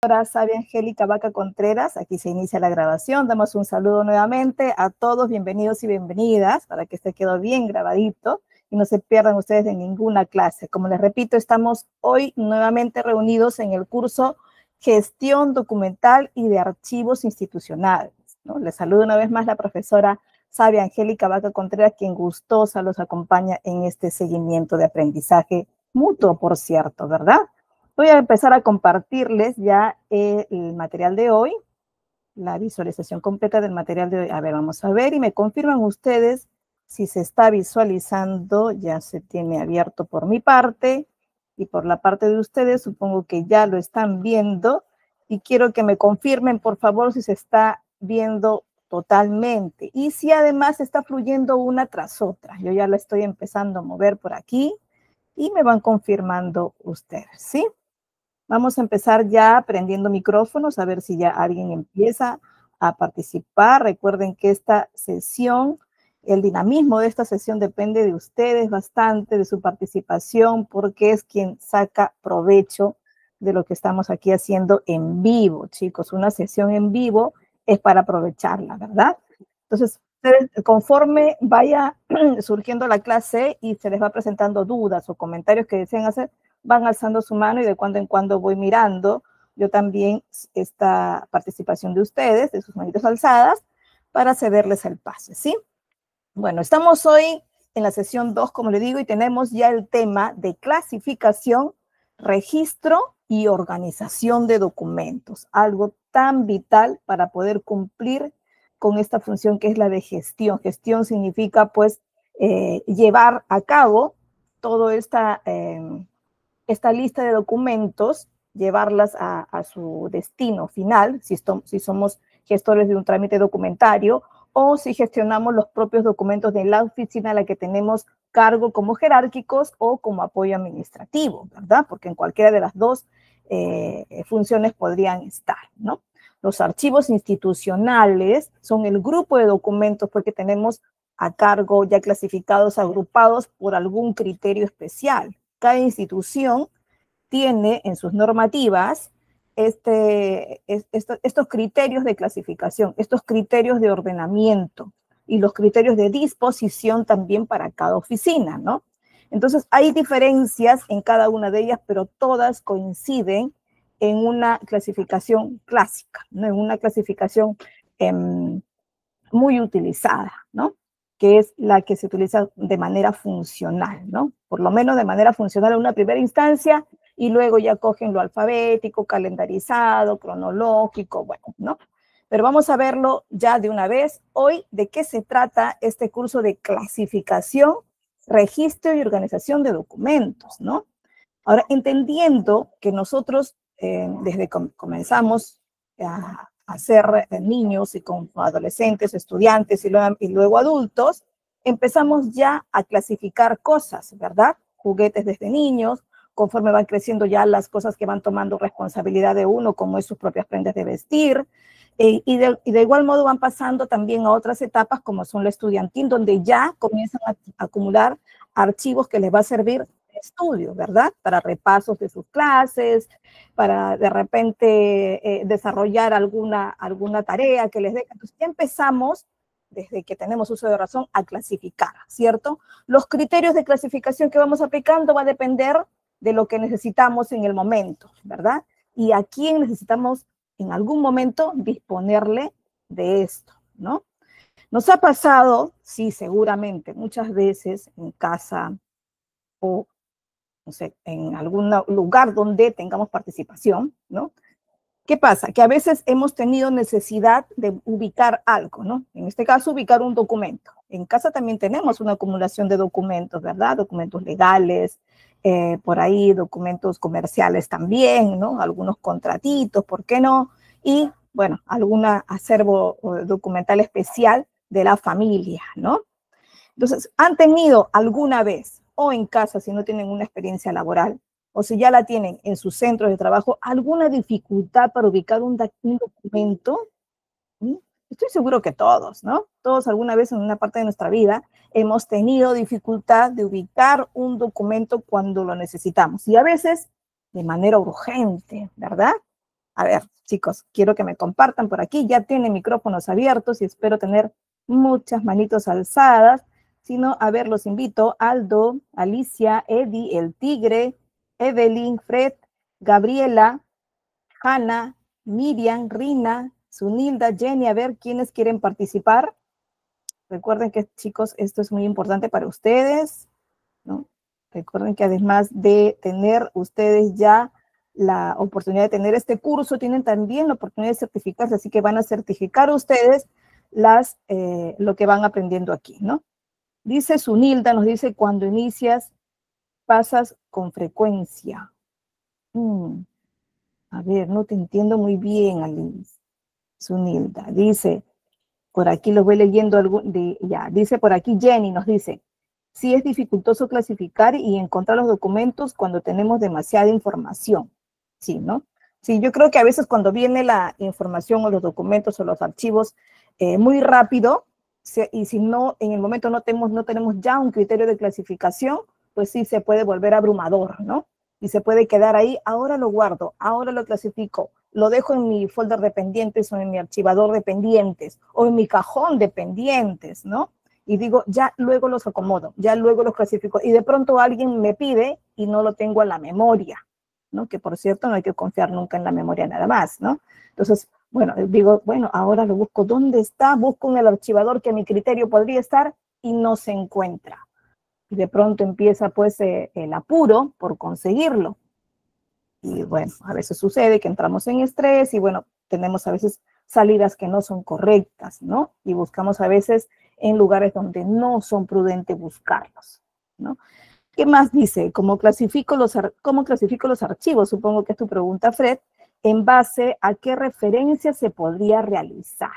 Ahora Sabia Angélica Vaca Contreras, aquí se inicia la grabación, damos un saludo nuevamente a todos, bienvenidos y bienvenidas, para que se quede bien grabadito y no se pierdan ustedes de ninguna clase. Como les repito, estamos hoy nuevamente reunidos en el curso Gestión Documental y de Archivos Institucionales, ¿no? Les saludo una vez más la profesora Sabia Angélica Vaca Contreras, quien gustosa los acompaña en este seguimiento de aprendizaje mutuo, por cierto, ¿verdad? Voy a empezar a compartirles ya el material de hoy, la visualización completa del material de hoy. A ver, vamos a ver y me confirman ustedes si se está visualizando. Ya se tiene abierto por mi parte y por la parte de ustedes. Supongo que ya lo están viendo y quiero que me confirmen, por favor, si se está viendo totalmente y si además está fluyendo una tras otra. Yo ya la estoy empezando a mover por aquí y me van confirmando ustedes, ¿sí? Vamos a empezar ya prendiendo micrófonos, a ver si ya alguien empieza a participar. Recuerden que esta sesión, el dinamismo de esta sesión depende de ustedes bastante, de su participación, porque es quien saca provecho de lo que estamos aquí haciendo en vivo, chicos. Una sesión en vivo es para aprovecharla, ¿verdad? Entonces, conforme vaya surgiendo la clase y se les va presentando dudas o comentarios que deseen hacer, van alzando su mano y de cuando en cuando voy mirando yo también esta participación de ustedes, de sus manitos alzadas, para cederles el pase, ¿sí? Bueno, estamos hoy en la sesión 2, como le digo, y tenemos ya el tema de clasificación, registro y organización de documentos, algo tan vital para poder cumplir con esta función que es la de gestión. Gestión significa, pues, llevar a cabo toda esta lista de documentos, llevarlas a su destino final, si somos gestores de un trámite documentario, o si gestionamos los propios documentos de la oficina a la que tenemos cargo como jerárquicos o como apoyo administrativo, ¿verdad? Porque en cualquiera de las dos funciones podrían estar, ¿no? Los archivos institucionales son el grupo de documentos porque tenemos a cargo ya clasificados, agrupados por algún criterio especial. Cada institución tiene en sus normativas estos criterios de clasificación, estos criterios de ordenamiento y los criterios de disposición también para cada oficina, ¿no? Entonces, hay diferencias en cada una de ellas, pero todas coinciden en una clasificación clásica, ¿no? En una clasificación muy utilizada, ¿no? Que es la que se utiliza de manera funcional, ¿no? Por lo menos de manera funcional en una primera instancia y luego ya cogen lo alfabético, calendarizado, cronológico, bueno, ¿no? Pero vamos a verlo ya de una vez. Hoy, ¿de qué se trata este curso de clasificación, registro y organización de documentos, ¿no? Ahora, entendiendo que nosotros, desde que comenzamos a ser niños y con adolescentes, estudiantes y luego adultos, empezamos ya a clasificar cosas, ¿verdad? Juguetes desde niños, conforme van creciendo ya las cosas que van tomando responsabilidad de uno, como es sus propias prendas de vestir, y de igual modo van pasando también a otras etapas como son la estudiantil, donde ya comienzan a acumular archivos que les va a servir de estudio, ¿verdad? Para repasos de sus clases, para de repente desarrollar alguna tarea que les dé. Entonces ya empezamos, desde que tenemos uso de razón, a clasificar, ¿cierto? Los criterios de clasificación que vamos aplicando va a depender de lo que necesitamos en el momento, ¿verdad? Y a quién necesitamos en algún momento disponerle de esto, ¿no? Nos ha pasado, sí, seguramente, muchas veces en casa o, no sé, en algún lugar donde tengamos participación, ¿no? ¿Qué pasa? Que a veces hemos tenido necesidad de ubicar algo, ¿no? En este caso, ubicar un documento. En casa también tenemos una acumulación de documentos, ¿verdad? Documentos legales, por ahí documentos comerciales también, ¿no? Algunos contratitos, ¿por qué no? Y, bueno, algún acervo documental especial de la familia, ¿no? Entonces, ¿han tenido alguna vez, o en casa si no tienen una experiencia laboral, o si ya la tienen en sus centros de trabajo, alguna dificultad para ubicar un documento? ¿Sí? Estoy seguro que todos, ¿no? Todos alguna vez en una parte de nuestra vida hemos tenido dificultad de ubicar un documento cuando lo necesitamos. Y a veces de manera urgente, ¿verdad? A ver, chicos, quiero que me compartan por aquí. Ya tienen micrófonos abiertos y espero tener muchas manitos alzadas. Si no, a ver, los invito. Aldo, Alicia, Eddie, El Tigre, Evelyn, Fred, Gabriela, Hanna, Miriam, Rina, Sunilda, Jenny, a ver quiénes quieren participar. Recuerden que, chicos, esto es muy importante para ustedes, ¿no? Recuerden que además de tener ustedes ya la oportunidad de tener este curso, tienen también la oportunidad de certificarse, así que van a certificar ustedes lo que van aprendiendo aquí, ¿no? Dice Sunilda, nos dice, cuando inicias, pasas con frecuencia. A ver, no te entiendo muy bien, Alice. Sunilda, dice, por aquí lo voy leyendo, dice por aquí Jenny, nos dice, sí es dificultoso clasificar y encontrar los documentos cuando tenemos demasiada información. Sí, ¿no? Sí, yo creo que a veces cuando viene la información o los documentos o los archivos muy rápido, y si no, en el momento no tenemos ya un criterio de clasificación, pues sí se puede volver abrumador, ¿no? Y se puede quedar ahí, ahora lo guardo, ahora lo clasifico, lo dejo en mi folder de pendientes o en mi archivador de pendientes o en mi cajón de pendientes, ¿no? Y digo, ya luego los acomodo, ya luego los clasifico. Y de pronto alguien me pide y no lo tengo en la memoria, ¿no? Que por cierto no hay que confiar nunca en la memoria nada más, ¿no? Entonces, bueno, digo, bueno, ahora lo busco. ¿Dónde está? Busco en el archivador que a mi criterio podría estar y no se encuentra. Y de pronto empieza pues el apuro por conseguirlo. Y bueno, a veces sucede que entramos en estrés y bueno, tenemos a veces salidas que no son correctas, ¿no? Y buscamos a veces en lugares donde no son prudentes buscarlos, ¿no? ¿Qué más dice? ¿Cómo clasifico los archivos? Supongo que es tu pregunta, Fred. ¿En base a qué referencia se podría realizar?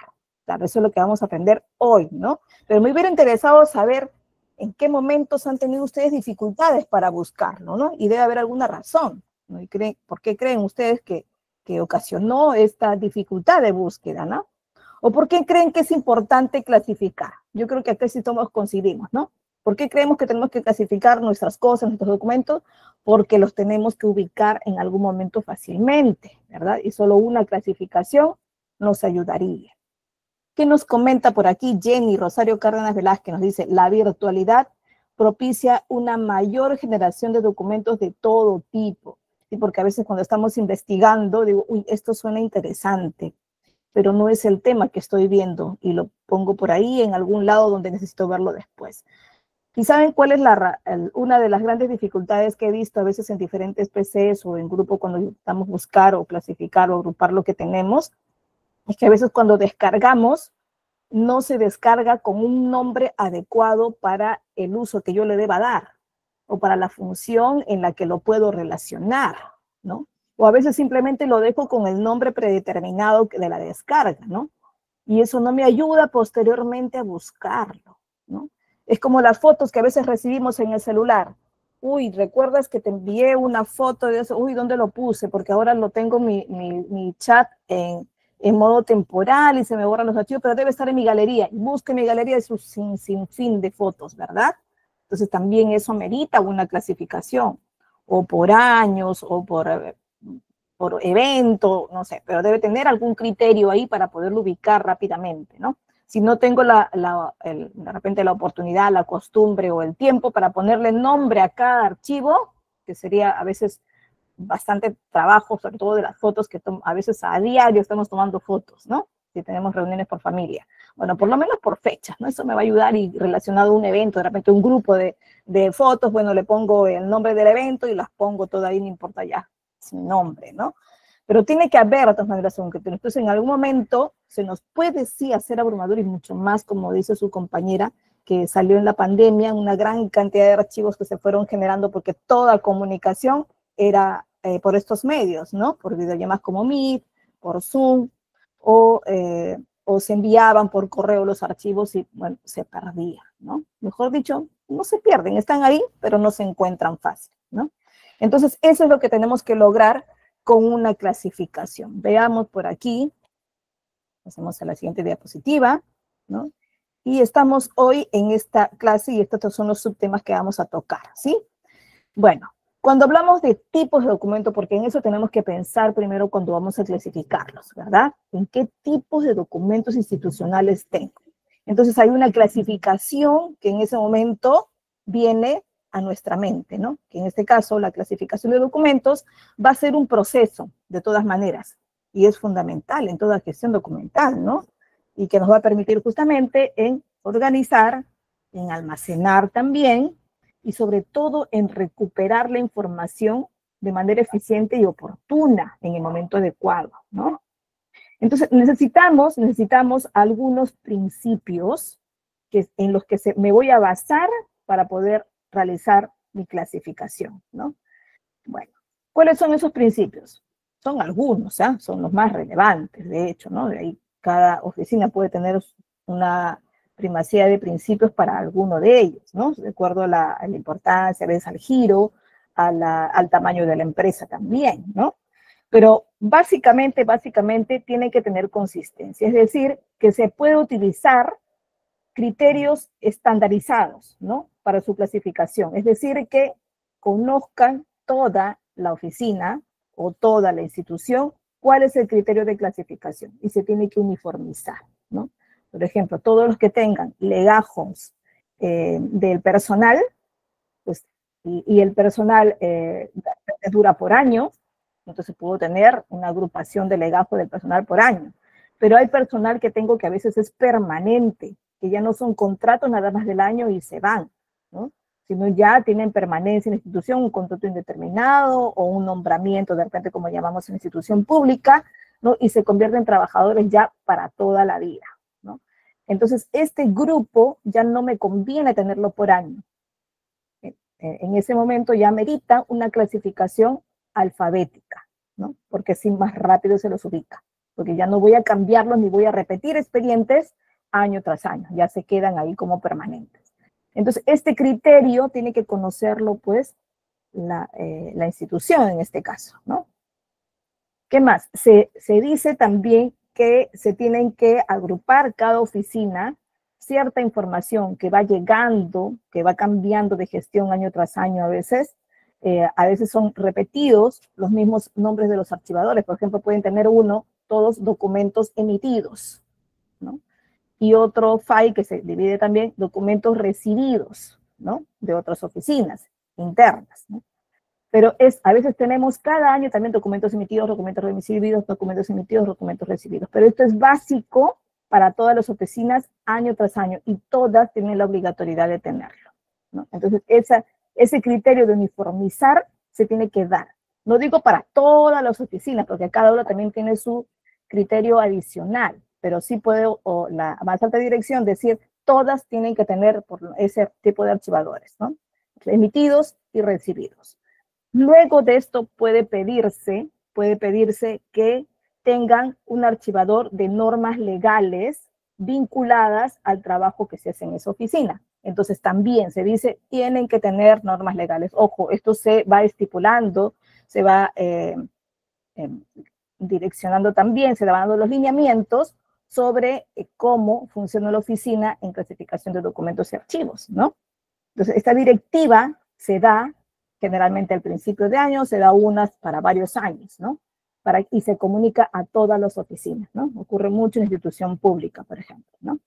Claro, eso es lo que vamos a aprender hoy, ¿no? Pero me hubiera interesado saber en qué momentos han tenido ustedes dificultades para buscarlo, ¿no? Y debe haber alguna razón, ¿no? ¿Por qué creen ustedes que ocasionó esta dificultad de búsqueda, ¿no? ¿O por qué creen que es importante clasificar? Yo creo que aquí sí todos coincidimos, ¿no? ¿Por qué creemos que tenemos que clasificar nuestras cosas, nuestros documentos? Porque los tenemos que ubicar en algún momento fácilmente, ¿verdad? Y solo una clasificación nos ayudaría. ¿Qué nos comenta por aquí Jenny Rosario Cárdenas Velázquez? Nos dice, la virtualidad propicia una mayor generación de documentos de todo tipo. ¿Sí? Porque a veces cuando estamos investigando, digo, uy, esto suena interesante, pero no es el tema que estoy viendo y lo pongo por ahí en algún lado donde necesito verlo después. ¿Y saben cuál es una de las grandes dificultades que he visto a veces en diferentes PCs o en grupo cuando intentamos buscar o clasificar o agrupar lo que tenemos? Es que a veces cuando descargamos, no se descarga con un nombre adecuado para el uso que yo le deba dar o para la función en la que lo puedo relacionar, ¿no? O a veces simplemente lo dejo con el nombre predeterminado de la descarga, ¿no? Y eso no me ayuda posteriormente a buscarlo, ¿no? Es como las fotos que a veces recibimos en el celular. Uy, ¿recuerdas que te envié una foto de eso? Uy, ¿dónde lo puse? Porque ahora lo tengo mi chat en modo temporal y se me borran los archivos, pero debe estar en mi galería. Y busque mi galería de sus sin fin de fotos, ¿verdad? Entonces también eso merita una clasificación, o por años, o por evento, no sé, pero debe tener algún criterio ahí para poderlo ubicar rápidamente, ¿no? Si no tengo de repente la oportunidad, la costumbre o el tiempo para ponerle nombre a cada archivo, que sería a veces bastante trabajo, sobre todo de las fotos que a veces a diario estamos tomando fotos, ¿no? Si tenemos reuniones por familia. Bueno, por lo menos por fechas, ¿no? Eso me va a ayudar y relacionado a un evento, de repente un grupo de fotos, bueno, le pongo el nombre del evento y las pongo todo ahí, no importa ya, sin nombre, ¿no? Pero tiene que haber de todas maneras un criterio. Entonces, en algún momento se nos puede sí hacer abrumador y mucho más, como dice su compañera, que salió en la pandemia, una gran cantidad de archivos que se fueron generando porque toda comunicación era por estos medios, ¿no? Por videollamadas como Meet, por Zoom, o se enviaban por correo los archivos y, bueno, se perdían, ¿no? Mejor dicho, no se pierden, están ahí, pero no se encuentran fácil, ¿no? Entonces, eso es lo que tenemos que lograr con una clasificación. Veamos por aquí, pasemos a la siguiente diapositiva, ¿no? Y estamos hoy en esta clase y estos son los subtemas que vamos a tocar, ¿sí? Bueno, Cuando hablamos de tipos de documentos, porque en eso tenemos que pensar primero cuando vamos a clasificarlos, ¿verdad? ¿En qué tipos de documentos institucionales tengo? Entonces hay una clasificación que en ese momento viene a nuestra mente, ¿no? Que en este caso la clasificación de documentos va a ser un proceso, de todas maneras, y es fundamental en toda gestión documental, ¿no? Y que nos va a permitir justamente en organizar, en almacenar también, y sobre todo en recuperar la información de manera eficiente y oportuna en el momento adecuado, ¿no? Entonces necesitamos algunos principios en los que me voy a basar para poder realizar mi clasificación, ¿no? Bueno, ¿cuáles son esos principios? Son algunos, ¿eh? Son los más relevantes, de hecho, ¿no? De ahí cada oficina puede tener una primacía de principios para alguno de ellos, ¿no? De acuerdo a la importancia, a veces al giro, al tamaño de la empresa también, ¿no? Pero básicamente tiene que tener consistencia, es decir, que se puede utilizar criterios estandarizados, ¿no? Para su clasificación, es decir, que conozcan toda la oficina o toda la institución cuál es el criterio de clasificación y se tiene que uniformizar, ¿no? Por ejemplo, todos los que tengan legajos del personal, pues, y el personal dura por año, entonces puedo tener una agrupación de legajo del personal por año. Pero hay personal que tengo que a veces es permanente, que ya no son contratos nada más del año y se van, ¿no? Sino ya tienen permanencia en la institución, un contrato indeterminado o un nombramiento, de repente como llamamos en la institución pública, ¿no? Y se convierten en trabajadores ya para toda la vida, ¿no? Entonces, este grupo ya no me conviene tenerlo por año. En ese momento ya merita una clasificación alfabética, ¿no? Porque así más rápido se los ubica, porque ya no voy a cambiarlos ni voy a repetir expedientes año tras año, ya se quedan ahí como permanentes. Entonces, este criterio tiene que conocerlo, pues, la institución en este caso, ¿no? ¿Qué más? Se dice también que se tienen que agrupar cada oficina cierta información que va llegando, que va cambiando de gestión año tras año a veces son repetidos los mismos nombres de los archivadores. Por ejemplo, pueden tener todos documentos emitidos, ¿no? Y otro file que se divide también, documentos recibidos, ¿no? De otras oficinas internas, ¿no? Pero a veces tenemos cada año también documentos emitidos, documentos recibidos, documentos emitidos, documentos recibidos. Pero esto es básico para todas las oficinas año tras año y todas tienen la obligatoriedad de tenerlo, ¿no? Entonces, ese criterio de uniformizar se tiene que dar. No digo para todas las oficinas, porque cada una también tiene su criterio adicional, pero sí puede la más alta dirección decir todas tienen que tener por ese tipo de archivadores, ¿no? Emitidos y recibidos. Luego de esto puede pedirse que tengan un archivador de normas legales vinculadas al trabajo que se hace en esa oficina. Entonces también se dice, tienen que tener normas legales. Ojo, esto se va estipulando, se va direccionando también, se van dando los lineamientos sobre cómo funciona la oficina en clasificación de documentos y archivos, ¿no? Entonces, esta directiva se da generalmente al principio de año, se da unas para varios años, ¿no? Y se comunica a todas las oficinas, ¿no? Ocurre mucho en la institución pública, por ejemplo, ¿no?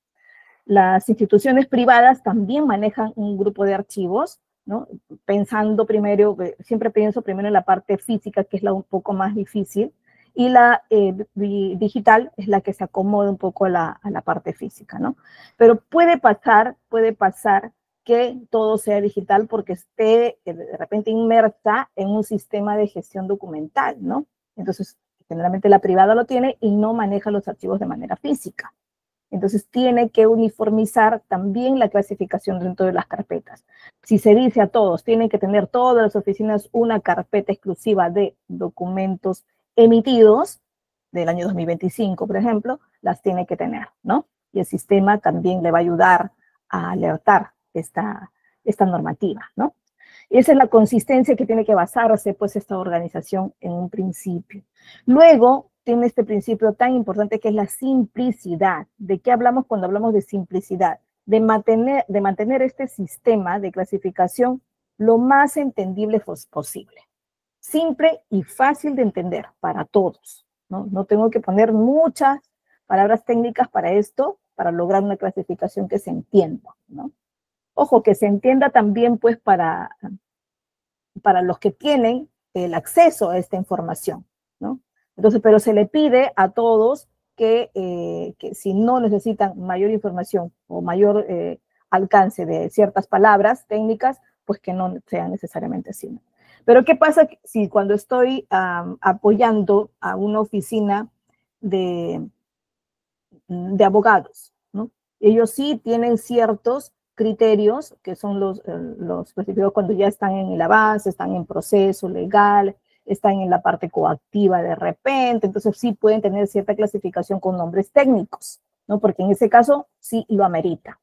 Las instituciones privadas también manejan un grupo de archivos, ¿no? Pensando primero, siempre pienso primero en la parte física, que es la un poco más difícil, y la digital es la que se acomoda un poco a la parte física, ¿no? Pero puede pasar que todo sea digital porque esté de repente inmersa en un sistema de gestión documental, ¿no? Entonces, generalmente la privada lo tiene y no maneja los archivos de manera física. Entonces, tiene que uniformizar también la clasificación dentro de las carpetas. Si se dice a todos, tienen que tener todas las oficinas una carpeta exclusiva de documentos emitidos del año 2025, por ejemplo, las tiene que tener, ¿no? Y el sistema también le va a ayudar a alertar esta normativa, ¿no? Y esa es la consistencia que tiene que basarse, pues, esta organización en un principio. Luego, tiene este principio tan importante que es la simplicidad. ¿De qué hablamos cuando hablamos de simplicidad? De mantener este sistema de clasificación lo más entendible posible. Simple y fácil de entender para todos, ¿no? No tengo que poner muchas palabras técnicas para esto, para lograr una clasificación que se entienda, ¿no? Ojo, que se entienda también, pues, para los que tienen el acceso a esta información, ¿no? Entonces, pero se le pide a todos que si no necesitan mayor información o mayor alcance de ciertas palabras técnicas, pues que no sean necesariamente así, ¿no? Pero ¿qué pasa si cuando estoy apoyando a una oficina de abogados, ¿no? Ellos sí tienen ciertos criterios que son los clasificados cuando ya están en el avance, están en proceso legal, están en la parte coactiva de repente, entonces sí pueden tener cierta clasificación con nombres técnicos, ¿no? Porque en ese caso sí lo amerita.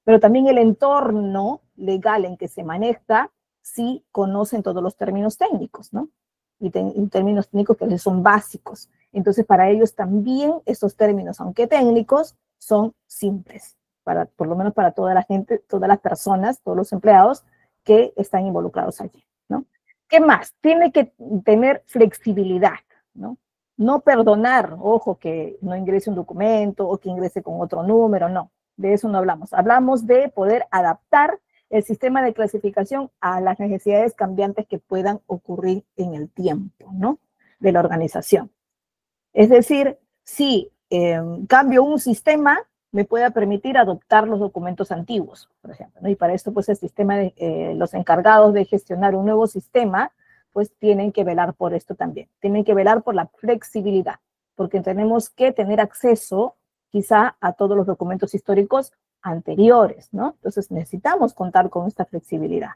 Pero también el entorno legal en que se maneja sí conocen todos los términos técnicos, ¿no? Y términos técnicos que son básicos. Entonces, para ellos también estos términos, aunque técnicos, son simples, por lo menos para toda la gente, todas las personas, todos los empleados que están involucrados allí, ¿no? ¿Qué más? Tiene que tener flexibilidad, ¿no? No perdonar, ojo, que no ingrese un documento o que ingrese con otro número, no. De eso no hablamos. Hablamos de poder adaptar el sistema de clasificación a las necesidades cambiantes que puedan ocurrir en el tiempo, ¿no? De la organización. Es decir, si cambio un sistema, me pueda permitir adoptar los documentos antiguos, por ejemplo, ¿no? Y para esto, pues, el sistema de los encargados de gestionar un nuevo sistema, pues, tienen que velar por esto también. Tienen que velar por la flexibilidad, porque tenemos que tener acceso, quizá, a todos los documentos históricos anteriores, ¿no? Entonces, necesitamos contar con esta flexibilidad.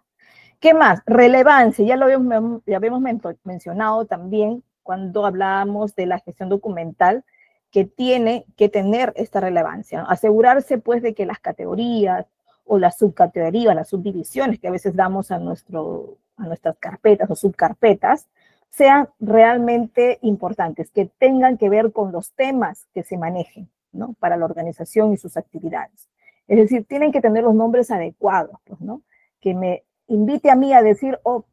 ¿Qué más? Relevancia, ya lo habíamos mencionado también cuando hablábamos de la gestión documental, que tiene que tener esta relevancia, ¿no? Asegurarse, pues, de que las categorías o las subcategorías, las subdivisiones que a veces damos a nuestras carpetas o subcarpetas, sean realmente importantes, que tengan que ver con los temas que se manejen, ¿no? Para la organización y sus actividades. Es decir, tienen que tener los nombres adecuados, pues, ¿no? Que me invite a mí a decir, oh,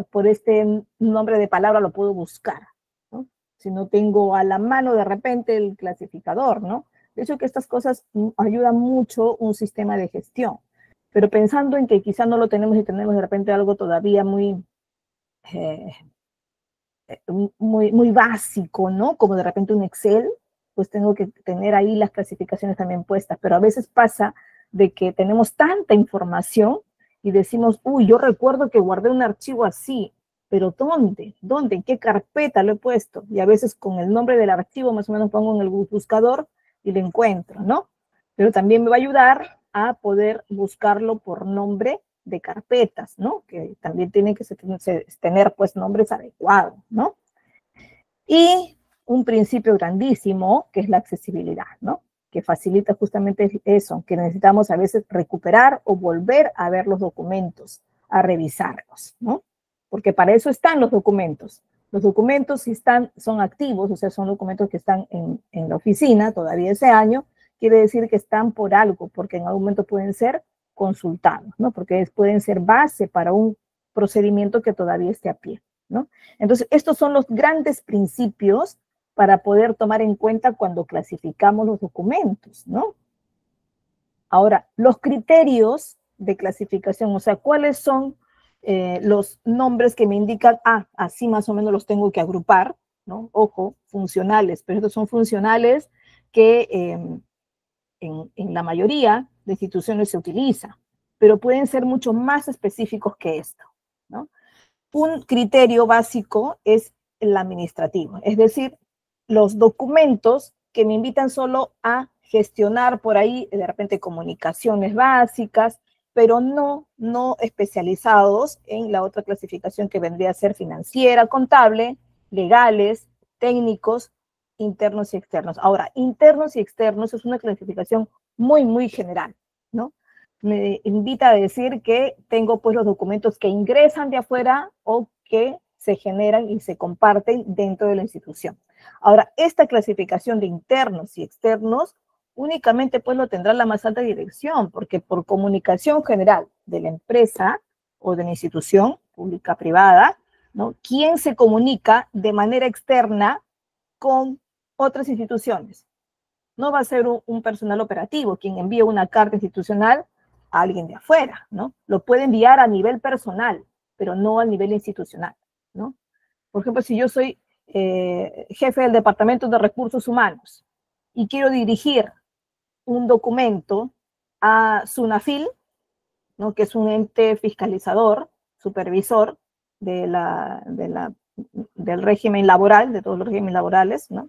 por este nombre de palabra lo puedo buscar, ¿no? Si no tengo a la mano de repente el clasificador, ¿no? De hecho que estas cosas ayudan mucho un sistema de gestión, pero pensando en que quizá no lo tenemos y tenemos de repente algo todavía muy básico, ¿no? Como de repente un Excel, pues tengo que tener ahí las clasificaciones también puestas, pero a veces pasa de que tenemos tanta información y decimos, uy, yo recuerdo que guardé un archivo así, pero ¿dónde? ¿Dónde? ¿En qué carpeta lo he puesto? Y a veces con el nombre del archivo más o menos pongo en el buscador y lo encuentro, ¿no? Pero también me va a ayudar a poder buscarlo por nombre de carpetas, ¿no? Que también tienen que tener, pues, nombres adecuados, ¿no? Y un principio grandísimo, que es la accesibilidad, ¿no? Que facilita justamente eso, que necesitamos a veces recuperar o volver a ver los documentos, a revisarlos, ¿no? Porque para eso están los documentos. Los documentos, si son activos, o sea, son documentos que están en la oficina todavía ese año, quiere decir que están por algo, porque en algún momento pueden ser consultados, ¿no? Porque pueden ser base para un procedimiento que todavía esté a pie, ¿no? Entonces, estos son los grandes principios para poder tomar en cuenta cuando clasificamos los documentos, ¿no? Ahora, los criterios de clasificación, o sea, ¿cuáles son los nombres que me indican, así más o menos los tengo que agrupar, ¿no? Ojo, funcionales, pero estos son funcionales que en la mayoría de instituciones se utiliza, pero pueden ser mucho más específicos que esto, ¿no? Un criterio básico es el administrativo, es decir, los documentos que me invitan solo a gestionar por ahí, de repente, comunicaciones básicas, pero no especializados en la otra clasificación que vendría a ser financiera, contable, legales, técnicos, internos y externos. Ahora, internos y externos es una clasificación muy general, ¿no? Me invita a decir que tengo, pues, los documentos que ingresan de afuera o que se generan y se comparten dentro de la institución. Ahora, esta clasificación de internos y externos únicamente, pues, lo tendrá la más alta dirección, porque por comunicación general de la empresa o de la institución pública privada, ¿no? ¿Quién se comunica de manera externa con otras instituciones? No va a ser un personal operativo quien envía una carta institucional a alguien de afuera, ¿no? Lo puede enviar a nivel personal, pero no a nivel institucional, ¿no? Por ejemplo, si yo soy jefe del Departamento de Recursos Humanos y quiero dirigir un documento a SUNAFIL, ¿no? Que es un ente fiscalizador, supervisor del régimen laboral, de todos los regímenes laborales, ¿no?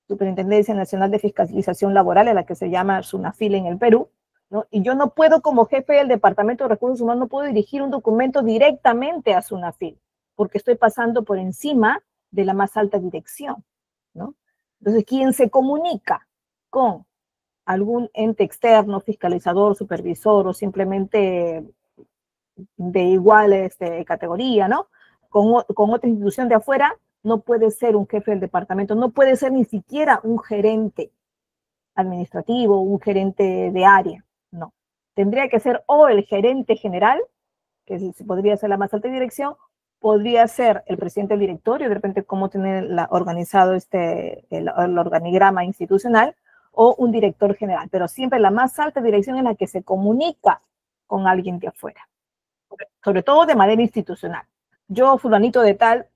Superintendencia Nacional de Fiscalización Laboral, a la que se llama SUNAFIL en el Perú, ¿no? Y yo no puedo, como jefe del Departamento de Recursos Humanos, no puedo dirigir un documento directamente a SUNAFIL, porque estoy pasando por encima de la más alta dirección, ¿no? Entonces, quien se comunica con algún ente externo, fiscalizador, supervisor o simplemente de igual categoría, ¿no? Con otra institución de afuera, no puede ser un jefe del departamento, no puede ser ni siquiera un gerente administrativo, un gerente de área, no. Tendría que ser o el gerente general, que podría ser la más alta dirección, podría ser el presidente del directorio, de repente cómo tener organizado el organigrama institucional, o un director general, pero siempre la más alta dirección es la que se comunica con alguien de afuera, sobre todo de manera institucional. Yo, fulanito de tal,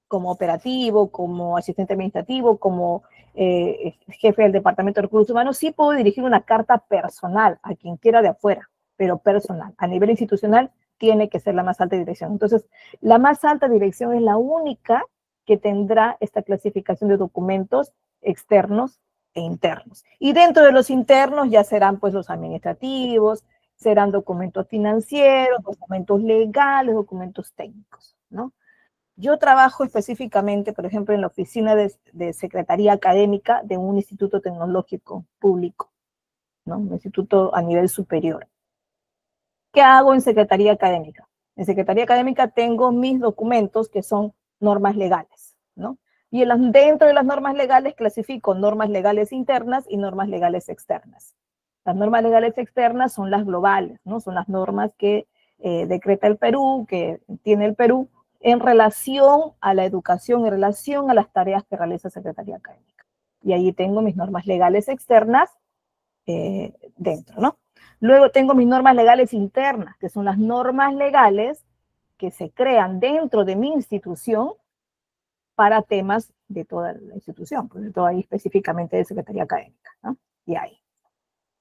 como operativo, como asistente administrativo, como jefe del Departamento de Recursos Humanos, sí puedo dirigir una carta personal a quien quiera de afuera, pero personal. A nivel institucional tiene que ser la más alta dirección. Entonces, la más alta dirección es la única que tendrá esta clasificación de documentos externos e internos. Y dentro de los internos ya serán pues los administrativos, serán documentos financieros, documentos legales, documentos técnicos, ¿no? Yo trabajo específicamente, por ejemplo, en la oficina de Secretaría Académica de un instituto tecnológico público, ¿no? Un instituto a nivel superior. ¿Qué hago en Secretaría Académica? En Secretaría Académica tengo mis documentos que son normas legales, ¿no? Y dentro de las normas legales clasifico normas legales internas y normas legales externas. Las normas legales externas son las globales, ¿no? Son las normas que decreta el Perú, que tiene el Perú, en relación a la educación, en relación a las tareas que realiza Secretaría Académica. Y ahí tengo mis normas legales externas dentro, ¿no? Luego tengo mis normas legales internas, que son las normas legales que se crean dentro de mi institución para temas de toda la institución, pues de todo ahí específicamente de Secretaría Académica, ¿no? Y ahí.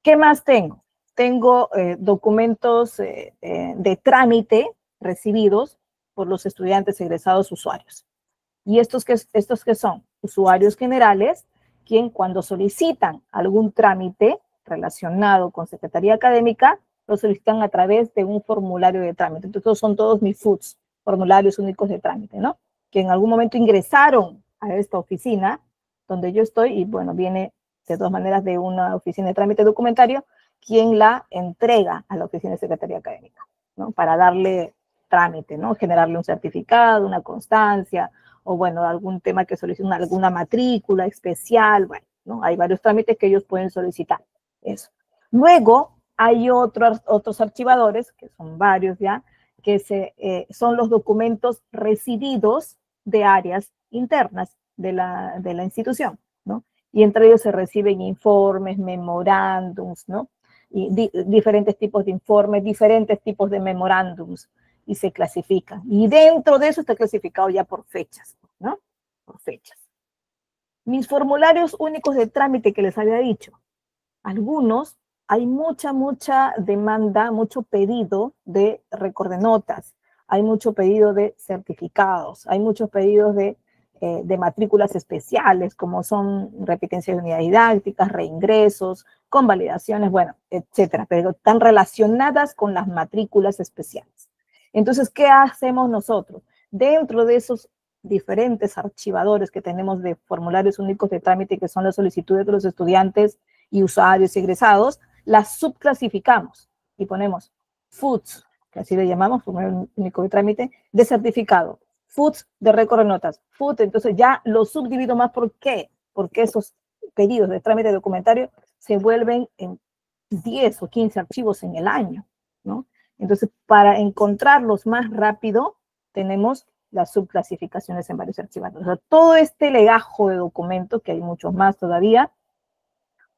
¿Qué más tengo? Tengo documentos de trámite recibidos por los estudiantes egresados usuarios. ¿Y estos qué son? Usuarios generales, quien cuando solicitan algún trámite relacionado con Secretaría Académica, lo solicitan a través de un formulario de trámite. Entonces, son todos mis FUTs, formularios únicos de trámite, ¿no? Que en algún momento ingresaron a esta oficina donde yo estoy y, bueno, viene de todas maneras de una oficina de trámite documentario, quien la entrega a la oficina de Secretaría Académica, ¿no? Para darle trámite, ¿no? Generarle un certificado, una constancia, o bueno, algún tema que soliciten, alguna matrícula especial, bueno, ¿no? Hay varios trámites que ellos pueden solicitar, eso. Luego, hay otros archivadores, que son varios ya, que son los documentos recibidos de áreas internas de la institución, ¿no? Y entre ellos se reciben informes, memorándums, ¿no? Y diferentes tipos de informes, diferentes tipos de memorándums, y se clasifican. Y dentro de eso está clasificado ya por fechas, ¿no? Por fechas. Mis formularios únicos de trámite que les había dicho, algunos, hay mucha demanda, mucho pedido de récord de notas, hay mucho pedido de certificados, hay muchos pedidos de matrículas especiales, como son repitencias de unidades didácticas, reingresos, convalidaciones, bueno, etcétera, pero están relacionadas con las matrículas especiales. Entonces, ¿qué hacemos nosotros? Dentro de esos diferentes archivadores que tenemos de formularios únicos de trámite, que son las solicitudes de los estudiantes y usuarios y egresados, las subclasificamos y ponemos FUTS, que así le llamamos, formulario único de trámite, de certificado, FUTS de récord de notas, FUT, entonces ya lo subdivido más. ¿Por qué? Porque esos pedidos de trámite documentario se vuelven en 10 o 15 archivos en el año, ¿no? Entonces, para encontrarlos más rápido, tenemos las subclasificaciones en varios archivadores. O sea, todo este legajo de documentos, que hay muchos más todavía,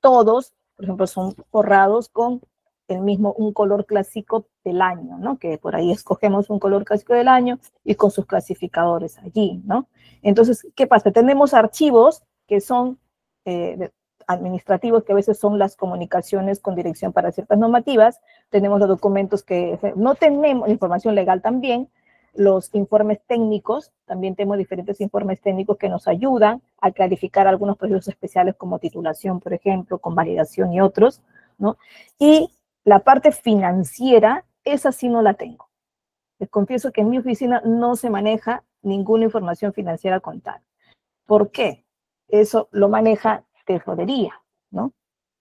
todos, por ejemplo, son forrados con el mismo, un color clásico del año, ¿no? Que por ahí escogemos un color clásico del año y con sus clasificadores allí, ¿no? Entonces, ¿qué pasa? Tenemos archivos que son administrativos, que a veces son las comunicaciones con dirección para ciertas normativas, tenemos los documentos que no tenemos, información legal también, los informes técnicos, también tenemos diferentes informes técnicos que nos ayudan a clarificar algunos procesos especiales como titulación, por ejemplo, convalidación y otros, ¿no? Y la parte financiera, esa sí no la tengo. Les confieso que en mi oficina no se maneja ninguna información financiera contable. ¿Por qué? Eso lo maneja tesorería, ¿no?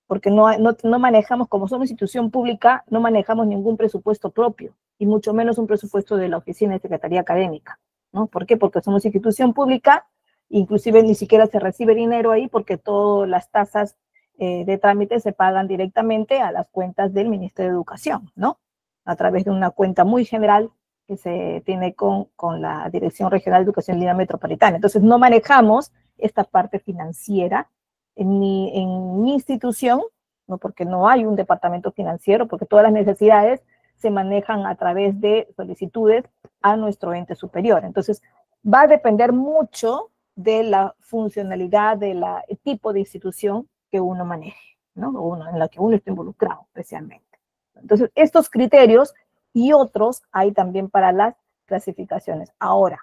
Porque no manejamos, como somos institución pública, no manejamos ningún presupuesto propio, y mucho menos un presupuesto de la oficina de Secretaría Académica, ¿no? ¿Por qué? Porque somos institución pública, inclusive ni siquiera se recibe dinero ahí, porque todas las tasas de trámite se pagan directamente a las cuentas del Ministerio de Educación, ¿no? A través de una cuenta muy general que se tiene con la Dirección Regional de Educación en Línea Metropolitana. Entonces, no manejamos esta parte financiera en mi institución, ¿no? Porque no hay un departamento financiero, porque todas las necesidades se manejan a través de solicitudes a nuestro ente superior. Entonces, va a depender mucho de la funcionalidad, del tipo de institución que uno maneje, ¿no? En la que uno esté involucrado especialmente. Entonces, estos criterios y otros hay también para las clasificaciones. Ahora,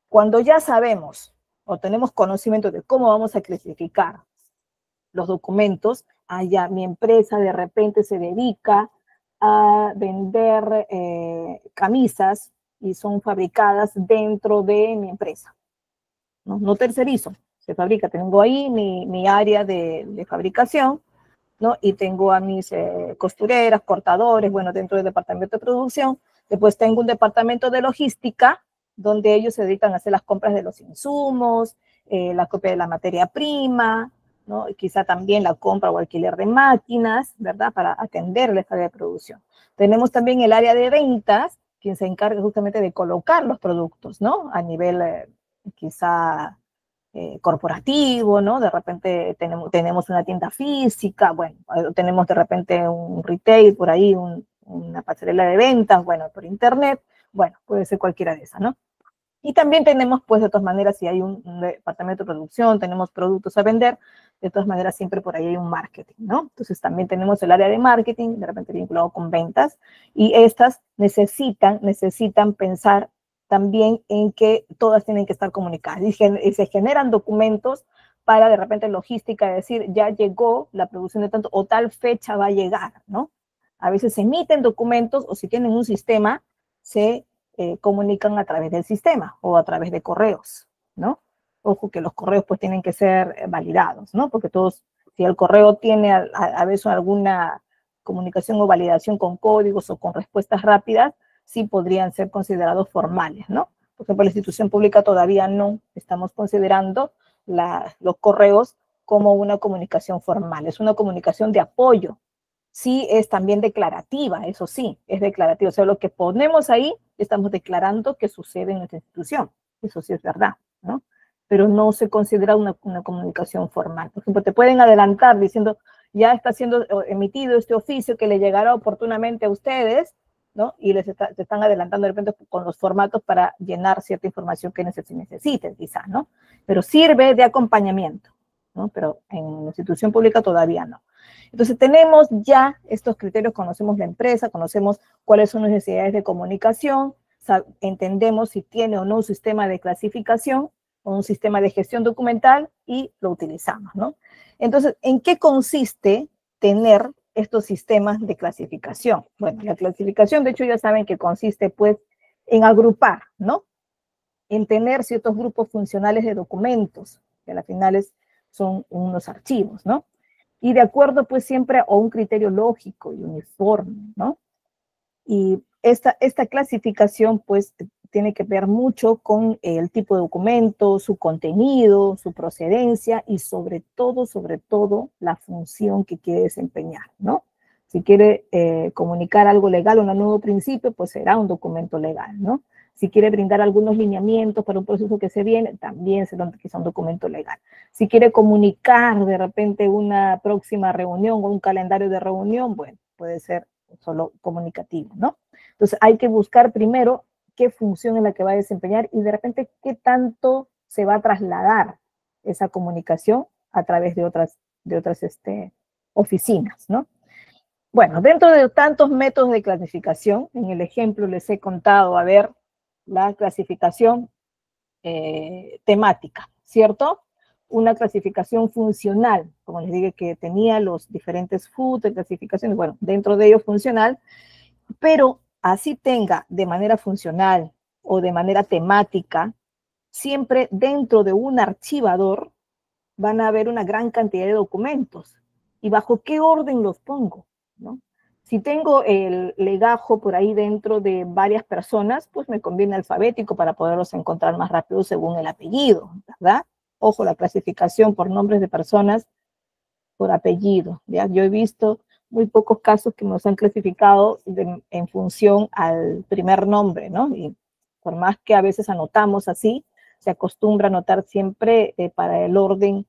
cuando ya sabemos o tenemos conocimiento de cómo vamos a clasificar los documentos, allá mi empresa de repente se dedica a vender camisas y son fabricadas dentro de mi empresa, no tercerizo, se fabrica, tengo ahí mi área de fabricación, ¿no? Y tengo a mis costureras, cortadores, bueno, dentro del departamento de producción. Después tengo un departamento de logística, donde ellos se dedican a hacer las compras de los insumos, la copia de la materia prima, ¿no? Y quizá también la compra o alquiler de máquinas, ¿verdad? Para atender la área de producción. Tenemos también el área de ventas, quien se encarga justamente de colocar los productos, ¿no? A nivel quizá corporativo, ¿no? De repente tenemos una tienda física, bueno, tenemos de repente un retail por ahí, una pasarela de ventas, bueno, por internet, bueno, puede ser cualquiera de esas, ¿no? Y también tenemos, pues, de todas maneras, si hay un departamento de producción, tenemos productos a vender, de todas maneras, siempre por ahí hay un marketing, ¿no? Entonces, también tenemos el área de marketing, de repente vinculado con ventas, y estas necesitan pensar también en que todas tienen que estar comunicadas. Y se generan documentos para, de repente, logística, decir, ya llegó la producción de tanto, o tal fecha va a llegar, ¿no? A veces se emiten documentos, o si tienen un sistema, se comunican a través del sistema o a través de correos, ¿no? Ojo que los correos pues tienen que ser validados, ¿no? Porque todos, si el correo tiene a veces alguna comunicación o validación con códigos o con respuestas rápidas, sí podrían ser considerados formales, ¿no? Por ejemplo, la institución pública todavía no estamos considerando los correos como una comunicación formal, es una comunicación de apoyo. Sí es también declarativa, eso sí, es declarativa. O sea, lo que ponemos ahí, estamos declarando que sucede en nuestra institución. Eso sí es verdad, ¿no? Pero no se considera una comunicación formal. Por ejemplo, te pueden adelantar diciendo, ya está siendo emitido este oficio que le llegará oportunamente a ustedes, ¿no? Y te están adelantando de repente con los formatos para llenar cierta información que necesiten, quizás, ¿no? Pero sirve de acompañamiento, ¿no? Pero en la institución pública todavía no. Entonces tenemos ya estos criterios, conocemos la empresa, conocemos cuáles son las necesidades de comunicación, entendemos si tiene o no un sistema de clasificación o un sistema de gestión documental y lo utilizamos, ¿no? Entonces, ¿en qué consiste tener estos sistemas de clasificación? Bueno, la clasificación, de hecho, ya saben que consiste, pues, en agrupar, ¿no? En tener ciertos grupos funcionales de documentos, que al final son unos archivos, ¿no? Y de acuerdo, pues, siempre a un criterio lógico y uniforme, ¿no? Y esta clasificación, pues, tiene que ver mucho con el tipo de documento, su contenido, su procedencia y sobre todo, la función que quiere desempeñar, ¿no? Si quiere comunicar algo legal, un nuevo principio, pues será un documento legal, ¿no? Si quiere brindar algunos lineamientos para un proceso que se viene, también será quizá un documento legal. Si quiere comunicar de repente una próxima reunión o un calendario de reunión, bueno, puede ser solo comunicativo, ¿no? Entonces hay que buscar primero qué función es la que va a desempeñar y de repente qué tanto se va a trasladar esa comunicación a través de otras oficinas, ¿no? Bueno, dentro de tantos métodos de clasificación, en el ejemplo les he contado, a ver, la clasificación temática, ¿cierto? Una clasificación funcional, como les dije que tenía los diferentes food de clasificaciones, bueno, dentro de ello funcional, pero así tenga de manera funcional o de manera temática, siempre dentro de un archivador van a haber una gran cantidad de documentos. ¿Y bajo qué orden los pongo? ¿No? Si tengo el legajo por ahí dentro de varias personas, pues me conviene alfabético para poderlos encontrar más rápido según el apellido, ¿verdad? Ojo, la clasificación por nombres de personas por apellido, ¿ya? Yo he visto muy pocos casos que nos han clasificado en función al primer nombre, ¿no? Y por más que a veces anotamos así, se acostumbra a anotar siempre para el orden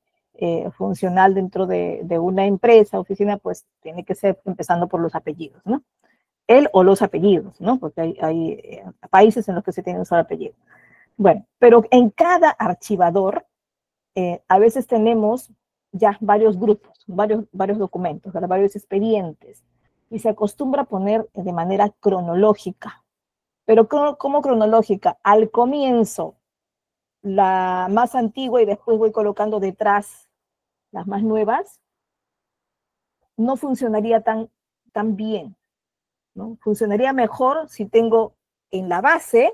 funcional dentro de una empresa, oficina, pues tiene que ser empezando por los apellidos, ¿no? Él o los apellidos, ¿no? Porque hay países en los que se tiene un solo apellido. Bueno, pero en cada archivador, a veces tenemos ya varios grupos, varios documentos, varios expedientes, y se acostumbra a poner de manera cronológica. Pero ¿cómo cronológica? Al comienzo, la más antigua y después voy colocando detrás las más nuevas, no funcionaría tan bien, ¿no? Funcionaría mejor si tengo en la base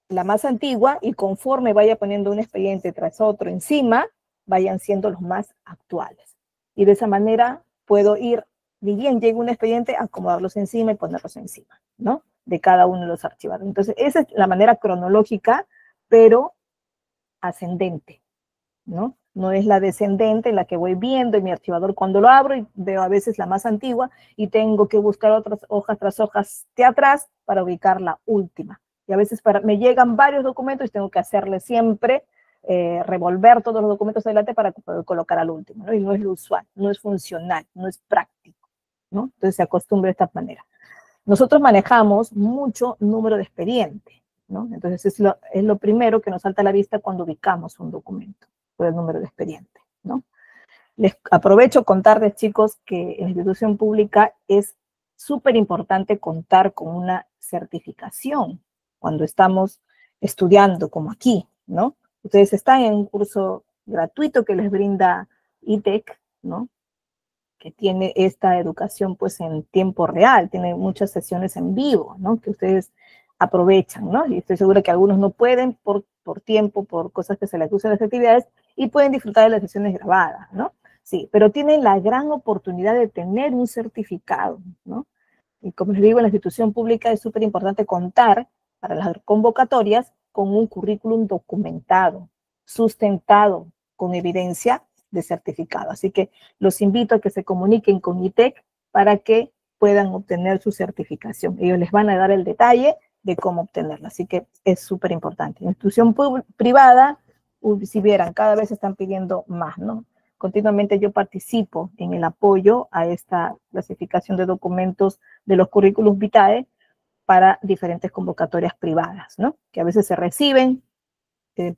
la más antigua y conforme vaya poniendo un expediente tras otro encima, vayan siendo los más actuales. Y de esa manera puedo ir, ni bien llega un expediente, acomodarlos encima y ponerlos encima, ¿no? De cada uno de los archivados. Entonces, esa es la manera cronológica, pero ascendente, ¿no? No es la descendente en la que voy viendo en mi archivador cuando lo abro y veo a veces la más antigua y tengo que buscar otras hojas tras hojas de atrás para ubicar la última. Y a veces me llegan varios documentos y tengo que hacerle siempre revolver todos los documentos adelante para poder colocar al último, ¿no? Y no es lo usual, no es funcional, no es práctico, ¿no? Entonces se acostumbra de esta manera. Nosotros manejamos mucho número de expediente, ¿no? Entonces es lo primero que nos salta a la vista cuando ubicamos un documento, por el número de expediente, ¿no? Les aprovecho contarles, chicos, que en la institución pública es súper importante contar con una certificación cuando estamos estudiando, como aquí, ¿no? Ustedes están en un curso gratuito que les brinda ITEC, ¿no? Que tiene esta educación pues en tiempo real, tiene muchas sesiones en vivo, ¿no? Que ustedes aprovechan, ¿no? Y estoy segura que algunos no pueden por tiempo, por cosas que se les cruzan las actividades y pueden disfrutar de las sesiones grabadas, ¿no? Sí, pero tienen la gran oportunidad de tener un certificado, ¿no? Y como les digo, en la institución pública es súper importante contar para las convocatorias con un currículum documentado, sustentado, con evidencia de certificado. Así que los invito a que se comuniquen con ITEC para que puedan obtener su certificación. Ellos les van a dar el detalle de cómo obtenerla. Así que es súper importante. Institución privada, si vieran, cada vez están pidiendo más, ¿no? Continuamente yo participo en el apoyo a esta clasificación de documentos de los currículos vitae para diferentes convocatorias privadas, ¿no? Que a veces se reciben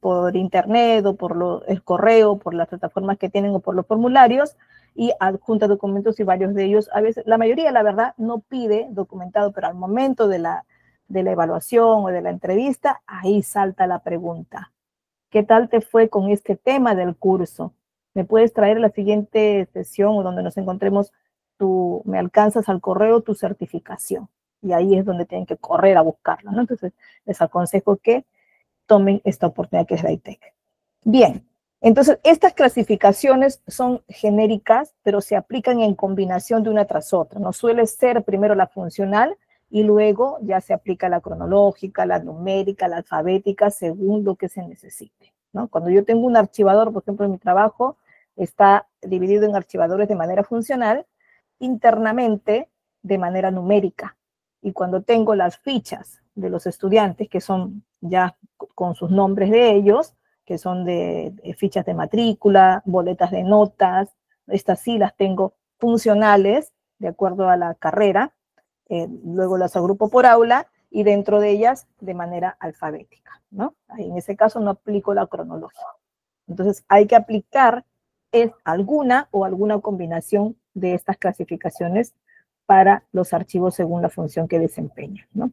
por internet o por el correo, por las plataformas que tienen o por los formularios y adjunta documentos y varios de ellos, a veces, la mayoría, la verdad, no pide documentado, pero al momento de la evaluación o de la entrevista, ahí salta la pregunta. ¿Qué tal te fue con este tema del curso? ¿Me puedes traer la siguiente sesión o donde nos encontremos, me alcanzas al correo tu certificación? Y ahí es donde tienen que correr a buscarla, ¿no? Entonces, les aconsejo que tomen esta oportunidad que es la ITEC. Bien, entonces estas clasificaciones son genéricas, pero se aplican en combinación de una tras otra. No suele ser primero la funcional y luego ya se aplica la cronológica, la numérica, la alfabética, según lo que se necesite, ¿no? Cuando yo tengo un archivador, por ejemplo, en mi trabajo, está dividido en archivadores de manera funcional, internamente de manera numérica. Y cuando tengo las fichas de los estudiantes, que son ya con sus nombres de ellos, que son de fichas de matrícula, boletas de notas, estas sí las tengo funcionales, de acuerdo a la carrera, luego las agrupo por aula, y dentro de ellas de manera alfabética, ¿no? Ahí en ese caso no aplico la cronología. Entonces hay que aplicar alguna o alguna combinación de estas clasificaciones para los archivos según la función que desempeñan, ¿no?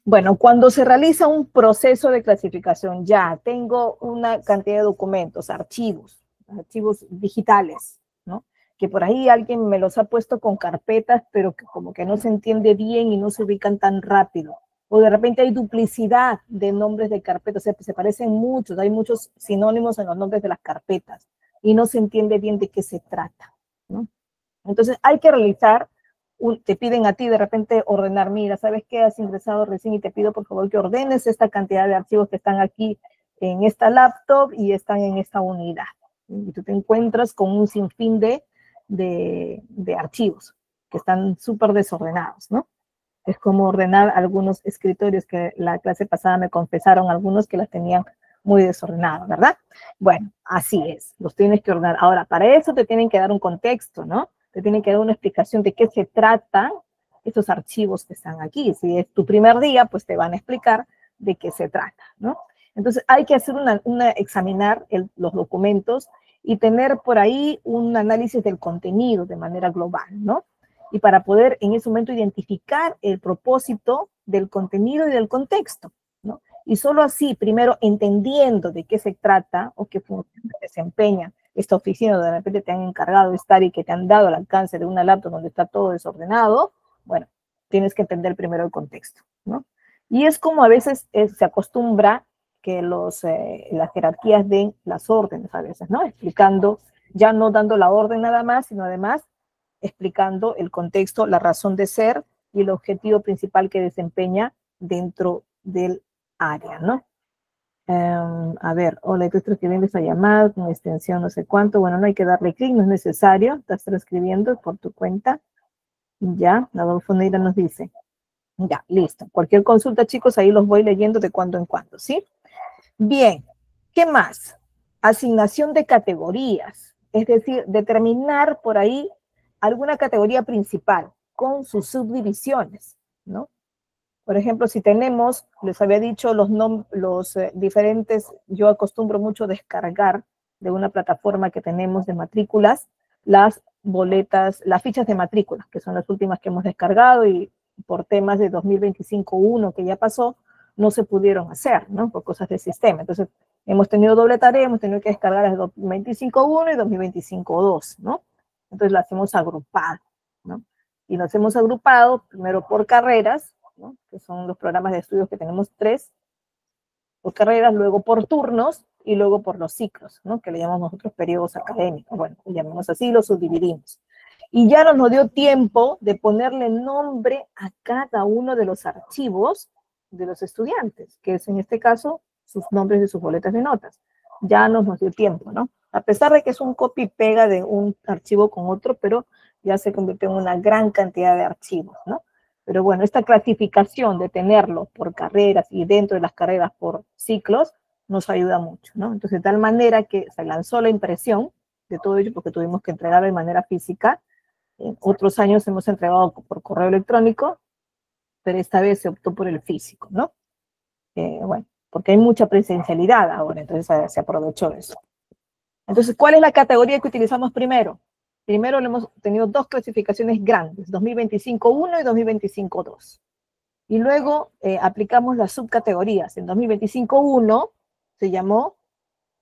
Bueno, cuando se realiza un proceso de clasificación, ya tengo una cantidad de documentos, archivos digitales, ¿no? Que por ahí alguien me los ha puesto con carpetas, pero que como que no se entiende bien y no se ubican tan rápido. O de repente hay duplicidad de nombres de carpetas, o sea, se parecen muchos, hay muchos sinónimos en los nombres de las carpetas y no se entiende bien de qué se trata, ¿no? Entonces hay que realizar, te piden a ti de repente ordenar, mira, ¿sabes qué? Has ingresado recién y te pido por favor que ordenes esta cantidad de archivos que están aquí en esta laptop y están en esta unidad. Y tú te encuentras con un sinfín de archivos que están súper desordenados, ¿no? Es como ordenar algunos escritorios que la clase pasada me confesaron, algunos que las tenían muy desordenadas, ¿verdad? Bueno, así es, los tienes que ordenar. Ahora, para eso te tienen que dar un contexto, ¿no? Te tienen que dar una explicación de qué se tratan estos archivos que están aquí. Si es tu primer día, pues te van a explicar de qué se trata, ¿no? Entonces hay que hacer examinar los documentos y tener por ahí un análisis del contenido de manera global, ¿no? Y para poder en ese momento identificar el propósito del contenido y del contexto, ¿no? Y solo así, primero entendiendo de qué se trata o qué función desempeña esta oficina, donde de repente te han encargado de estar y que te han dado al alcance de una laptop donde está todo desordenado, bueno, tienes que entender primero el contexto, ¿no? Y es como a veces se acostumbra que las jerarquías den las órdenes a veces, ¿no? Explicando, ya no dando la orden nada más, sino además explicando el contexto, la razón de ser y el objetivo principal que desempeña dentro del área, ¿no? A ver, hola, tú estás escribiendo esta llamada con extensión no sé cuánto. Bueno, no hay que darle clic, no es necesario. Estás transcribiendo por tu cuenta. Ya, Adolfo Neira nos dice. Ya, listo. Cualquier consulta, chicos, ahí los voy leyendo de cuando en cuando, ¿sí? Bien, ¿qué más? Asignación de categorías, es decir, determinar por ahí alguna categoría principal con sus subdivisiones, ¿no? Por ejemplo, si tenemos, les había dicho los diferentes, yo acostumbro mucho descargar de una plataforma que tenemos de matrículas, las boletas, las fichas de matrícula, que son las últimas que hemos descargado y por temas de 2025-1 que ya pasó, no se pudieron hacer, ¿no? Por cosas del sistema. Entonces, hemos tenido doble tarea, hemos tenido que descargar las 2025-1 y 2025-2, ¿no? Entonces, las hemos agrupado, ¿no? Y las hemos agrupado primero por carreras, ¿no? Que son los programas de estudios que tenemos 3 por carreras, luego por turnos y luego por los ciclos, ¿no? Que le llamamos nosotros periodos académicos. Bueno, le llamamos así, los subdividimos. Y ya no nos dio tiempo de ponerle nombre a cada uno de los archivos de los estudiantes, que es en este caso sus nombres de sus boletas de notas. Ya no nos dio tiempo, ¿no? A pesar de que es un copy y pega de un archivo con otro, pero ya se convirtió en una gran cantidad de archivos, ¿no? Pero bueno, esta clasificación de tenerlo por carreras y dentro de las carreras por ciclos nos ayuda mucho, ¿no? Entonces, de tal manera que se lanzó la impresión de todo ello porque tuvimos que entregarlo de manera física. En otros años hemos entregado por correo electrónico, pero esta vez se optó por el físico, ¿no? Bueno, porque hay mucha presencialidad ahora, entonces se aprovechó eso. Entonces, ¿cuál es la categoría que utilizamos primero? Primero hemos tenido 2 clasificaciones grandes, 2025-1 y 2025-2. Y luego aplicamos las subcategorías. En 2025-1 se llamó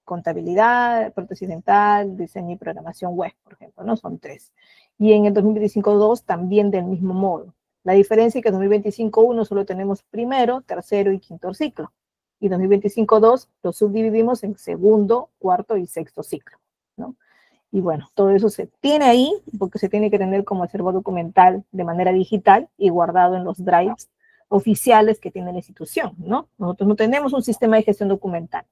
contabilidad, prótesis dental, diseño y programación web, por ejemplo, ¿no? Son 3. Y en el 2025-2 también del mismo modo. La diferencia es que en 2025-1 solo tenemos primero, tercero y quinto ciclo. Y 2025-2 lo subdividimos en segundo, cuarto y sexto ciclo, ¿no? Y bueno, todo eso se tiene ahí porque se tiene que tener como acervo documental de manera digital y guardado en los drives oficiales que tiene la institución, ¿no? Nosotros no tenemos un sistema de gestión documental.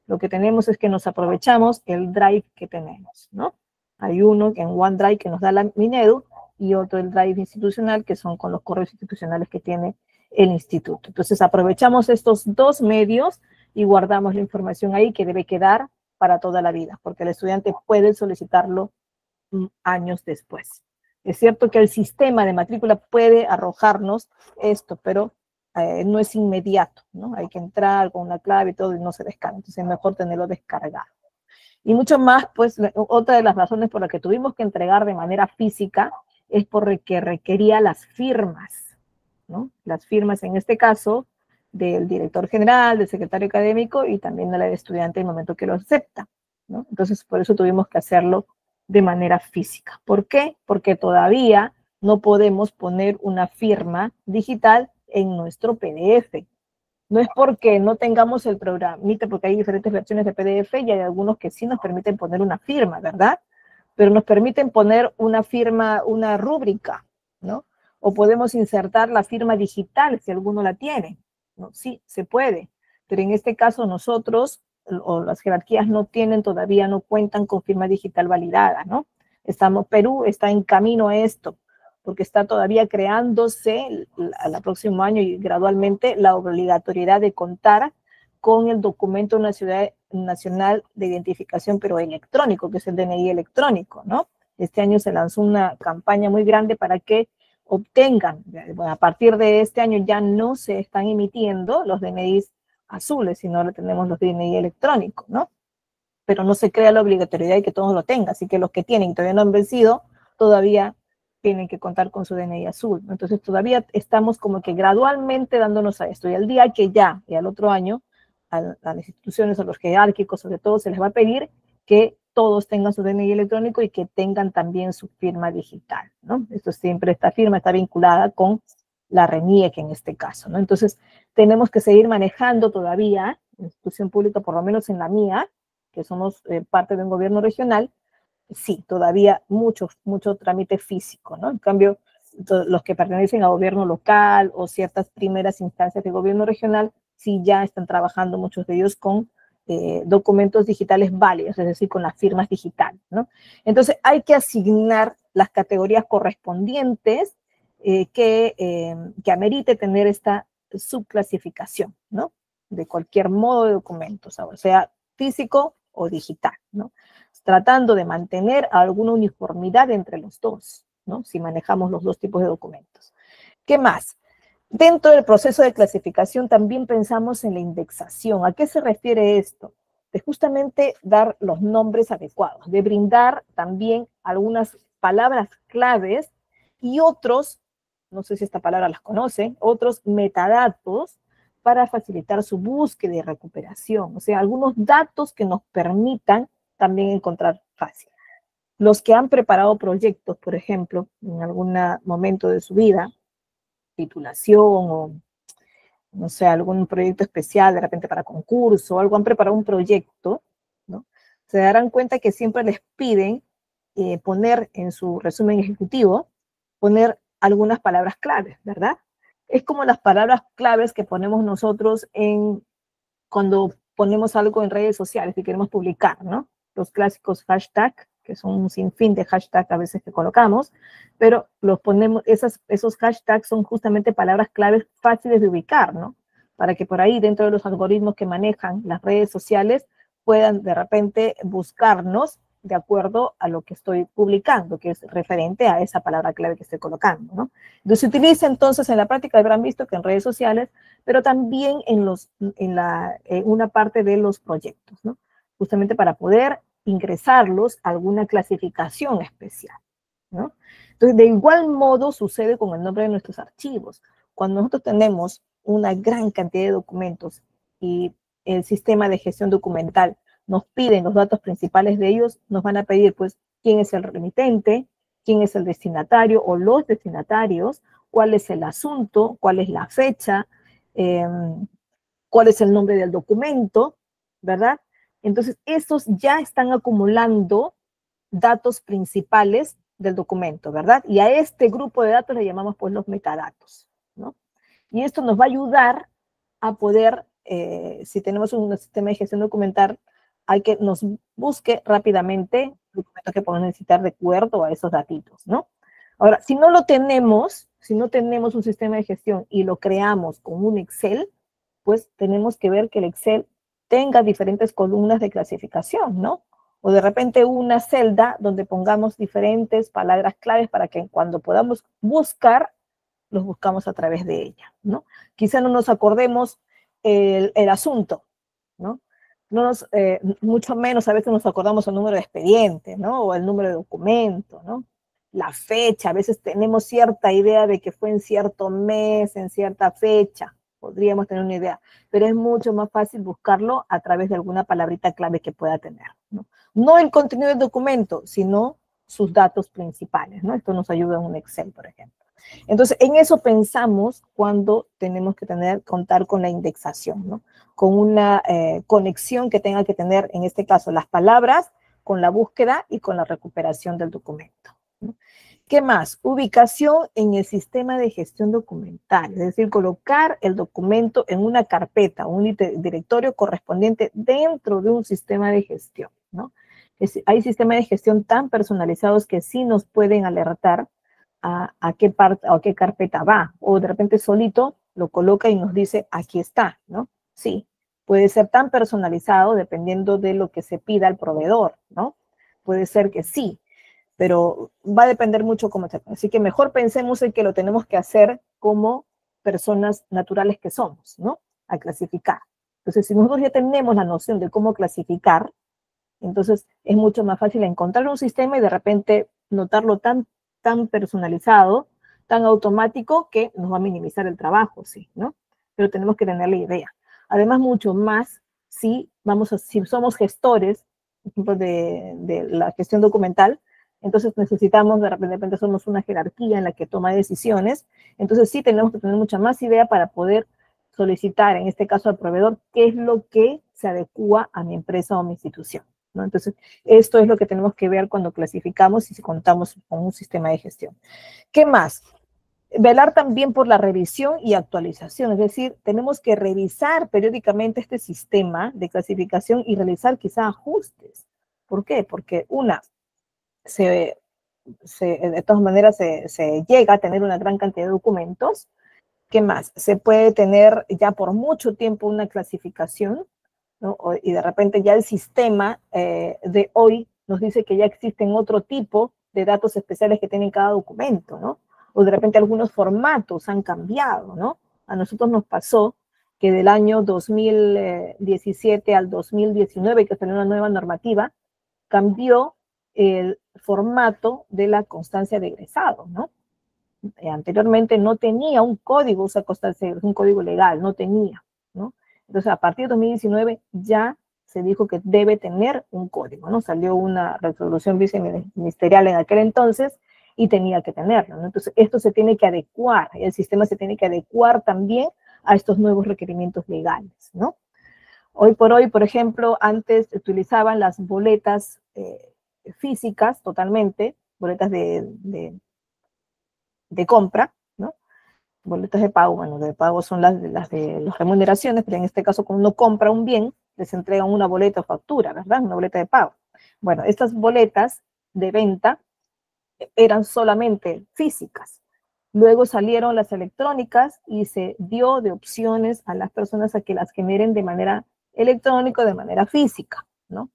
Lo que tenemos es que nos aprovechamos el drive que tenemos, ¿no? Hay uno que en OneDrive que nos da la Minedu y otro el Drive institucional, que son con los correos institucionales que tiene el instituto. Entonces aprovechamos estos dos medios y guardamos la información ahí que debe quedar para toda la vida, porque el estudiante puede solicitarlo años después. Es cierto que el sistema de matrícula puede arrojarnos esto, pero no es inmediato, ¿no? Hay que entrar con una clave y todo y no se descarga. Entonces es mejor tenerlo descargado. Y mucho más, pues, otra de las razones por las que tuvimos que entregar de manera física es porque requería las firmas, ¿no? Las firmas, en este caso, del director general, del secretario académico y también de la del estudiante en el momento que lo acepta, ¿no? Entonces, por eso tuvimos que hacerlo de manera física. ¿Por qué? Porque todavía no podemos poner una firma digital en nuestro PDF. No es porque no tengamos el programita, porque hay diferentes versiones de PDF y hay algunos que sí nos permiten poner una firma, ¿verdad? Pero nos permiten poner una firma, una rúbrica, ¿no? O podemos insertar la firma digital si alguno la tiene, ¿no? Sí, se puede, pero en este caso nosotros o las jerarquías no tienen todavía, no cuentan con firma digital validada, ¿no? Perú está en camino a esto, porque está todavía creándose al próximo año y gradualmente la obligatoriedad de contar con el documento nacional de identificación, pero electrónico, que es el DNI electrónico, ¿no? Este año se lanzó una campaña muy grande para que obtengan, bueno, a partir de este año ya no se están emitiendo los DNIs azules, sino ahora tenemos los DNI electrónicos, ¿no? Pero no se crea la obligatoriedad de que todos lo tengan, así que los que tienen y todavía no han vencido, todavía tienen que contar con su DNI azul. Entonces todavía estamos como que gradualmente dándonos a esto, y al día que ya, y al otro año, a las instituciones, a los jerárquicos, sobre todo, se les va a pedir que todos tengan su DNI electrónico y que tengan también su firma digital, ¿no? Esto siempre, esta firma está vinculada con la RENIEC en este caso, ¿no? Entonces, tenemos que seguir manejando todavía, institución pública, por lo menos en la mía, que somos parte de un gobierno regional, sí, todavía mucho trámite físico, ¿no? En cambio, los que pertenecen a gobierno local o ciertas primeras instancias de gobierno regional, sí ya están trabajando muchos de ellos con documentos digitales válidos, es decir, con las firmas digitales, ¿no? Entonces, hay que asignar las categorías correspondientes que amerite tener esta subclasificación, ¿no? De cualquier modo de documentos, o sea, físico o digital, ¿no? Tratando de mantener alguna uniformidad entre los dos, ¿no? Si manejamos los dos tipos de documentos. ¿Qué más? Dentro del proceso de clasificación también pensamos en la indexación. ¿A qué se refiere esto? De justamente dar los nombres adecuados, de brindar también algunas palabras claves y otros, no sé si esta palabra las conocen, otros metadatos para facilitar su búsqueda y recuperación. O sea, algunos datos que nos permitan también encontrar fácil. Los que han preparado proyectos, por ejemplo, en algún momento de su vida, titulación o, no sé, algún proyecto especial, de repente para concurso, o algo, han preparado un proyecto, ¿no? Se darán cuenta que siempre les piden poner en su resumen ejecutivo, poner algunas palabras claves, ¿verdad? Es como las palabras claves que ponemos nosotros cuando ponemos algo en redes sociales y queremos publicar, ¿no? Los clásicos hashtags, que son un sinfín de hashtags a veces que colocamos, pero los ponemos, esos hashtags son justamente palabras claves fáciles de ubicar, ¿no? Para que por ahí, dentro de los algoritmos que manejan las redes sociales, puedan de repente buscarnos de acuerdo a lo que estoy publicando, que es referente a esa palabra clave que estoy colocando, ¿no? Entonces, se utiliza entonces en la práctica, habrán visto que en redes sociales, pero también en una parte de los proyectos, ¿no? Justamente para poder ingresarlos a alguna clasificación especial, ¿no? Entonces, de igual modo sucede con el nombre de nuestros archivos. Cuando nosotros tenemos una gran cantidad de documentos y el sistema de gestión documental nos piden los datos principales de ellos, nos van a pedir, pues, quién es el remitente, quién es el destinatario o los destinatarios, cuál es el asunto, cuál es la fecha, cuál es el nombre del documento, ¿verdad? Entonces, estos ya están acumulando datos principales del documento, ¿verdad? Y a este grupo de datos le llamamos, pues, los metadatos, ¿no? Y esto nos va a ayudar a poder, si tenemos un sistema de gestión documental, hay que nos busque rápidamente documentos que podemos necesitar de acuerdo a esos datitos, ¿no? Ahora, si no lo tenemos, si no tenemos un sistema de gestión y lo creamos con un Excel, pues tenemos que ver que el Excel tenga diferentes columnas de clasificación, ¿no? O de repente una celda donde pongamos diferentes palabras claves para que cuando podamos buscar, los buscamos a través de ella, ¿no? Quizá no nos acordemos el asunto, ¿no? Mucho menos a veces nos acordamos el número de expediente, ¿no? O el número de documento, ¿no? La fecha, a veces tenemos cierta idea de que fue en cierto mes, en cierta fecha, podríamos tener una idea, pero es mucho más fácil buscarlo a través de alguna palabrita clave que pueda tener, ¿no? No el contenido del documento, sino sus datos principales, ¿no? Esto nos ayuda en un Excel, por ejemplo. Entonces, en eso pensamos cuando tenemos que contar con la indexación, ¿no? Con una conexión que tenga que tener, en este caso, las palabras con la búsqueda y con la recuperación del documento, ¿no? ¿Qué más? Ubicación en el sistema de gestión documental, es decir, colocar el documento en una carpeta, un directorio correspondiente dentro de un sistema de gestión, ¿no? Hay sistemas de gestión tan personalizados que sí nos pueden alertar a qué parte o a qué carpeta va, o de repente solito lo coloca y nos dice, aquí está, ¿no? Sí, puede ser tan personalizado dependiendo de lo que se pida al proveedor, ¿no? Puede ser que sí, pero va a depender mucho cómo se. Así que mejor pensemos en que lo tenemos que hacer como personas naturales que somos, ¿no? A clasificar. Entonces, si nosotros ya tenemos la noción de cómo clasificar, entonces es mucho más fácil encontrar un sistema y de repente notarlo tan personalizado, tan automático, que nos va a minimizar el trabajo, sí, ¿no? Pero tenemos que tener la idea. Además, mucho más si somos gestores, por ejemplo, de la gestión documental, entonces necesitamos, de repente somos una jerarquía en la que toma decisiones, entonces sí tenemos que tener mucha más idea para poder solicitar, en este caso al proveedor, qué es lo que se adecua a mi empresa o mi institución, ¿no? Entonces, esto es lo que tenemos que ver cuando clasificamos y si contamos con un sistema de gestión. ¿Qué más? Velar también por la revisión y actualización, es decir, tenemos que revisar periódicamente este sistema de clasificación y realizar quizá ajustes. ¿Por qué? Porque de todas maneras se llega a tener una gran cantidad de documentos. ¿Qué más? Se puede tener ya por mucho tiempo una clasificación, ¿no? Y de repente ya el sistema de hoy nos dice que ya existen otro tipo de datos especiales que tienen cada documento, ¿no? O de repente algunos formatos han cambiado, ¿no? A nosotros nos pasó que del año 2017 al 2019, que salió una nueva normativa, cambió el formato de la constancia de egresado, ¿no? Anteriormente no tenía un código, esa constancia, un código legal, no tenía, ¿no? Entonces, a partir de 2019 ya se dijo que debe tener un código, ¿no? Salió una resolución viceministerial en aquel entonces y tenía que tenerlo, ¿no? Entonces, esto se tiene que adecuar, el sistema se tiene que adecuar también a estos nuevos requerimientos legales, ¿no? Hoy por hoy, por ejemplo, antes utilizaban las boletas físicas totalmente, boletas de compra, ¿no? Boletas de pago, bueno, de pago son las de las remuneraciones, pero en este caso cuando uno compra un bien, les entregan una boleta o factura, ¿verdad? Una boleta de pago. Bueno, estas boletas de venta eran solamente físicas. Luego salieron las electrónicas y se dio de opciones a las personas a que las generen de manera electrónica o de manera física, ¿no?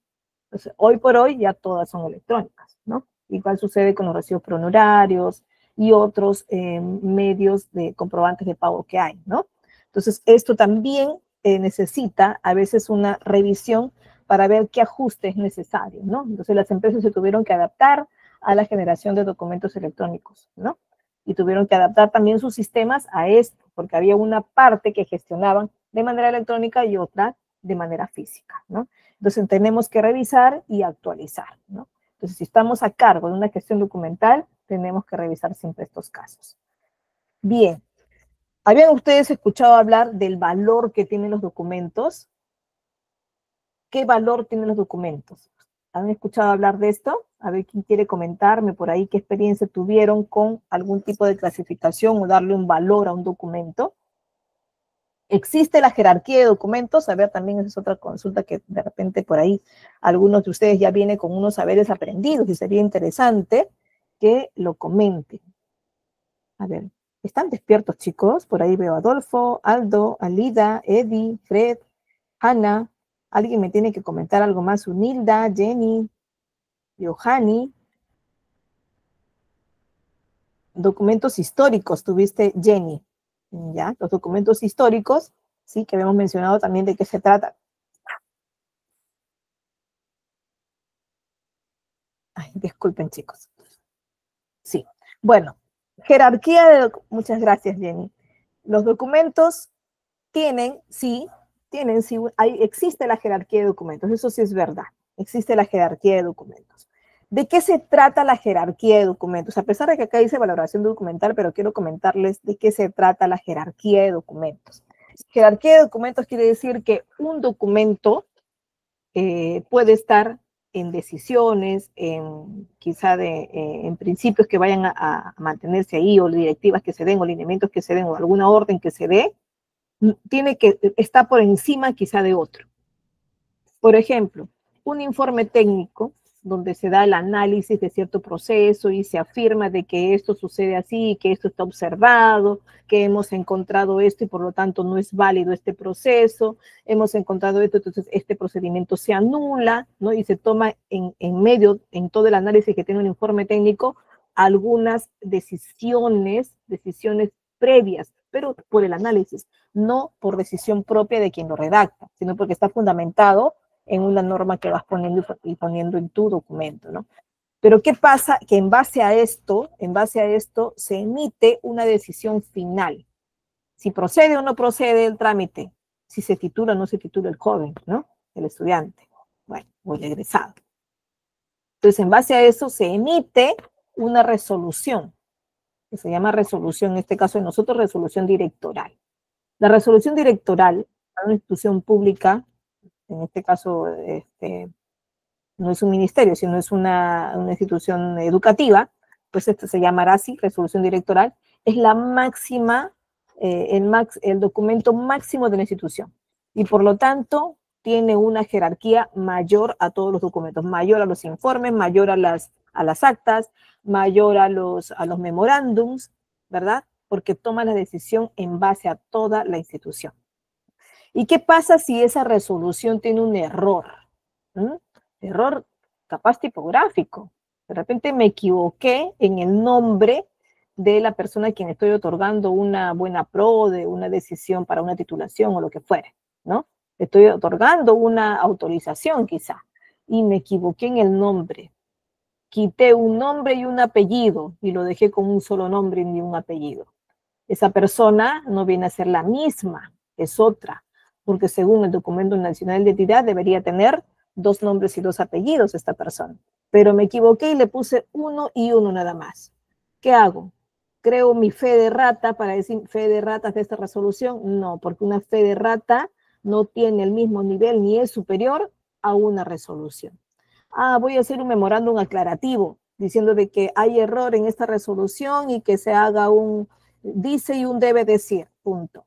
Entonces, hoy por hoy ya todas son electrónicas, ¿no? Igual sucede con los recibos por honorarios y otros medios de comprobantes de pago que hay, ¿no? Entonces, esto también necesita a veces una revisión para ver qué ajuste es necesario, ¿no? Entonces, las empresas se tuvieron que adaptar a la generación de documentos electrónicos, ¿no? Y tuvieron que adaptar también sus sistemas a esto, porque había una parte que gestionaban de manera electrónica y otra de manera física, ¿no? Entonces tenemos que revisar y actualizar, ¿no? Entonces, si estamos a cargo de una gestión documental, tenemos que revisar siempre estos casos. Bien, ¿habían ustedes escuchado hablar del valor que tienen los documentos? ¿Qué valor tienen los documentos? ¿Han escuchado hablar de esto? A ver quién quiere comentarme por ahí qué experiencia tuvieron con algún tipo de clasificación o darle un valor a un documento. ¿Existe la jerarquía de documentos? A ver, también esa es otra consulta que de repente por ahí algunos de ustedes ya vienen con unos saberes aprendidos y sería interesante que lo comenten. A ver, ¿están despiertos, chicos? Por ahí veo a Adolfo, Aldo, Alida, Eddie, Fred, Hanna. ¿Alguien me tiene que comentar algo más? Unilda, Jenny, Johanny. Documentos históricos, tuviste Jenny. ¿Ya? Los documentos históricos, sí, que habíamos mencionado también de qué se trata. Ay, disculpen, chicos. Sí. Bueno, jerarquía de... Muchas gracias, Jenny. Los documentos existe la jerarquía de documentos, eso sí es verdad, existe la jerarquía de documentos. ¿De qué se trata la jerarquía de documentos? A pesar de que acá dice valoración documental, pero quiero comentarles de qué se trata la jerarquía de documentos. Jerarquía de documentos quiere decir que un documento puede estar en decisiones, en principios que vayan a mantenerse ahí, o directivas que se den, o lineamientos que se den, o alguna orden que se dé, está por encima quizá de otro. Por ejemplo, un informe técnico donde se da el análisis de cierto proceso y se afirma de que esto sucede así, que esto está observado, que hemos encontrado esto y por lo tanto no es válido este proceso, hemos encontrado esto, entonces este procedimiento se anula, ¿no? Y se toma en medio, en todo el análisis que tiene un informe técnico, algunas decisiones previas, pero por el análisis, no por decisión propia de quien lo redacta, sino porque está fundamentado en una norma que vas poniendo y poniendo en tu documento, ¿no? Pero ¿qué pasa? Que en base a esto, se emite una decisión final. Si procede o no procede el trámite, si se titula o no se titula el joven, ¿no? El estudiante, bueno, o el egresado. Entonces, en base a eso se emite una resolución, que se llama resolución, en este caso de nosotros, resolución directoral. La resolución directoral para una institución pública, en este caso no es un ministerio, sino es una institución educativa, pues esto se llamará así, resolución directoral, es la máxima, el documento máximo de la institución. Y por lo tanto, tiene una jerarquía mayor a todos los documentos, mayor a los informes, mayor a las actas, mayor a los memorándums, ¿verdad? Porque toma la decisión en base a toda la institución. ¿Y qué pasa si esa resolución tiene un error? Error capaz tipográfico. De repente me equivoqué en el nombre de la persona a quien estoy otorgando una buena PRODE, una decisión para una titulación o lo que fuere, ¿no? Estoy otorgando una autorización quizá y me equivoqué en el nombre. Quité un nombre y un apellido y lo dejé con un solo nombre y ni un apellido. Esa persona no viene a ser la misma, es otra, porque según el documento nacional de identidad debería tener 2 nombres y 2 apellidos esta persona. Pero me equivoqué y le puse 1 y 1 nada más. ¿Qué hago? ¿Creo mi fe de rata para decir fe de ratas de esta resolución? No, porque una fe de rata no tiene el mismo nivel ni es superior a una resolución. Voy a hacer un memorándum aclarativo diciendo de que hay error en esta resolución y que se haga un dice y un debe decir, punto.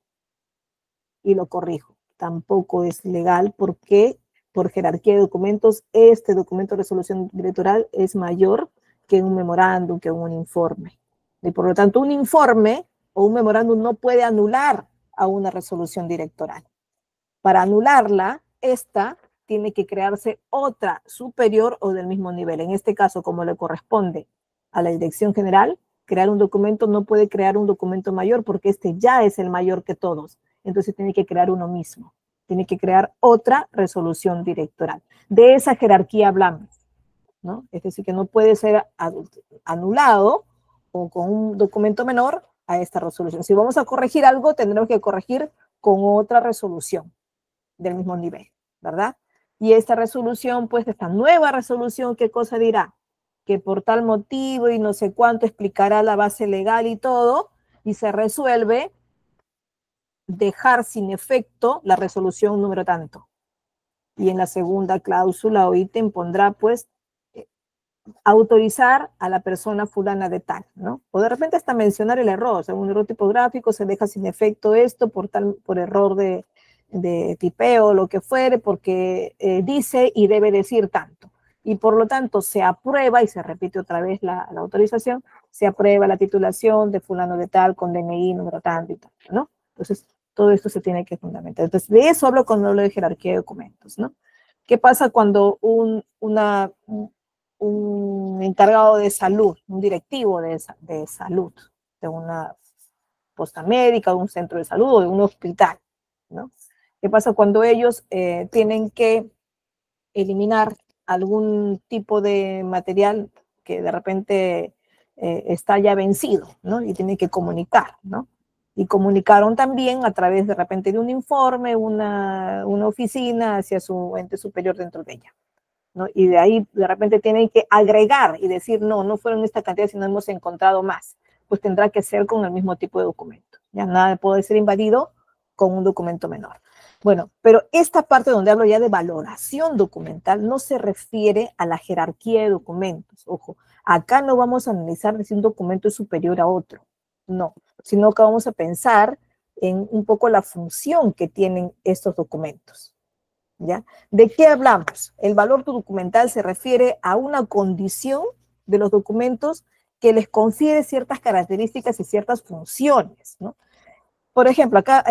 Y lo corrijo. Tampoco es legal porque por jerarquía de documentos, este documento de resolución directoral es mayor que un memorándum, que un informe. Y por lo tanto, un informe o un memorándum no puede anular a una resolución directoral. Para anularla, esta tiene que crearse otra superior o del mismo nivel. En este caso, como le corresponde a la dirección general, crear un documento no puede crear un documento mayor porque este ya es el mayor que todos. Entonces tiene que crear uno mismo. Tiene que crear otra resolución directoral. De esa jerarquía hablamos, ¿no? Es decir, que no puede ser anulado o con un documento menor a esta resolución. Si vamos a corregir algo, tendremos que corregir con otra resolución del mismo nivel, ¿verdad? Y esta resolución, pues esta nueva resolución, ¿qué cosa dirá? Que por tal motivo y no sé cuánto explicará la base legal y todo, y se resuelve dejar sin efecto la resolución número tanto. Y en la segunda cláusula o ítem pondrá, pues, autorizar a la persona fulana de tal, ¿no? O de repente hasta mencionar el error, o sea, un error tipográfico, se deja sin efecto esto por error de tipeo, lo que fuere, porque dice y debe decir tanto. Y por lo tanto se aprueba, y se repite otra vez la autorización, se aprueba la titulación de fulano de tal, con DNI, número tanto y tanto, ¿no? Entonces, todo esto se tiene que fundamentar. Entonces, de eso hablo cuando hablo de jerarquía de documentos, ¿no? ¿Qué pasa cuando un encargado de salud, un directivo de salud, de una posta médica, de un centro de salud o de un hospital, ¿no? ¿Qué pasa cuando ellos tienen que eliminar algún tipo de material que de repente está ya vencido, ¿no? Y tienen que comunicar, ¿no? Y comunicaron también a través de repente de un informe, una oficina hacia su ente superior dentro de ella, ¿no? Y de ahí de repente tienen que agregar y decir, no, no fueron esta cantidad, sino hemos encontrado más. Pues tendrá que ser con el mismo tipo de documento. Ya nada puede ser invadido con un documento menor. Bueno, pero esta parte donde hablo ya de valoración documental no se refiere a la jerarquía de documentos. Ojo, acá no vamos a analizar si un documento es superior a otro, no, sino que vamos a pensar en un poco la función que tienen estos documentos. ¿Ya? ¿De qué hablamos? El valor documental se refiere a una condición de los documentos que les confiere ciertas características y ciertas funciones, ¿no? Por ejemplo, acá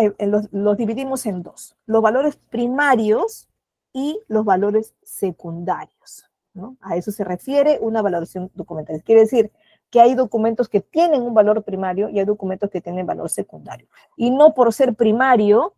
los dividimos en dos, los valores primarios y los valores secundarios, ¿no? A eso se refiere una valoración documental. Quiere decir que hay documentos que tienen un valor primario y hay documentos que tienen valor secundario. Y no por ser primario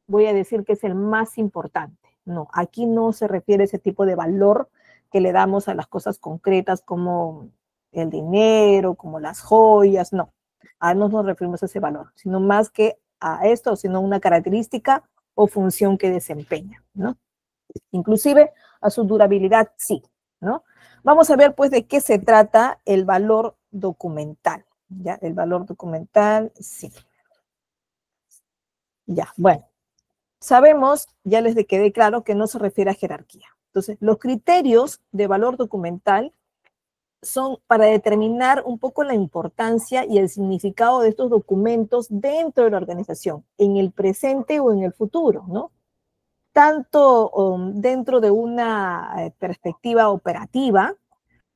voy a decir que es el más importante. No, aquí no se refiere a ese tipo de valor que le damos a las cosas concretas como el dinero, como las joyas, no. No nos referimos a ese valor, sino más que a esto, sino una característica o función que desempeña, ¿no? Inclusive a su durabilidad, sí, ¿no? Vamos a ver, pues, de qué se trata el valor documental, ¿ya? El valor documental, sí. Ya, bueno. Sabemos, ya les quedé claro, que no se refiere a jerarquía. Entonces, los criterios de valor documental son para determinar un poco la importancia y el significado de estos documentos dentro de la organización, en el presente o en el futuro, ¿no? Tanto dentro de una perspectiva operativa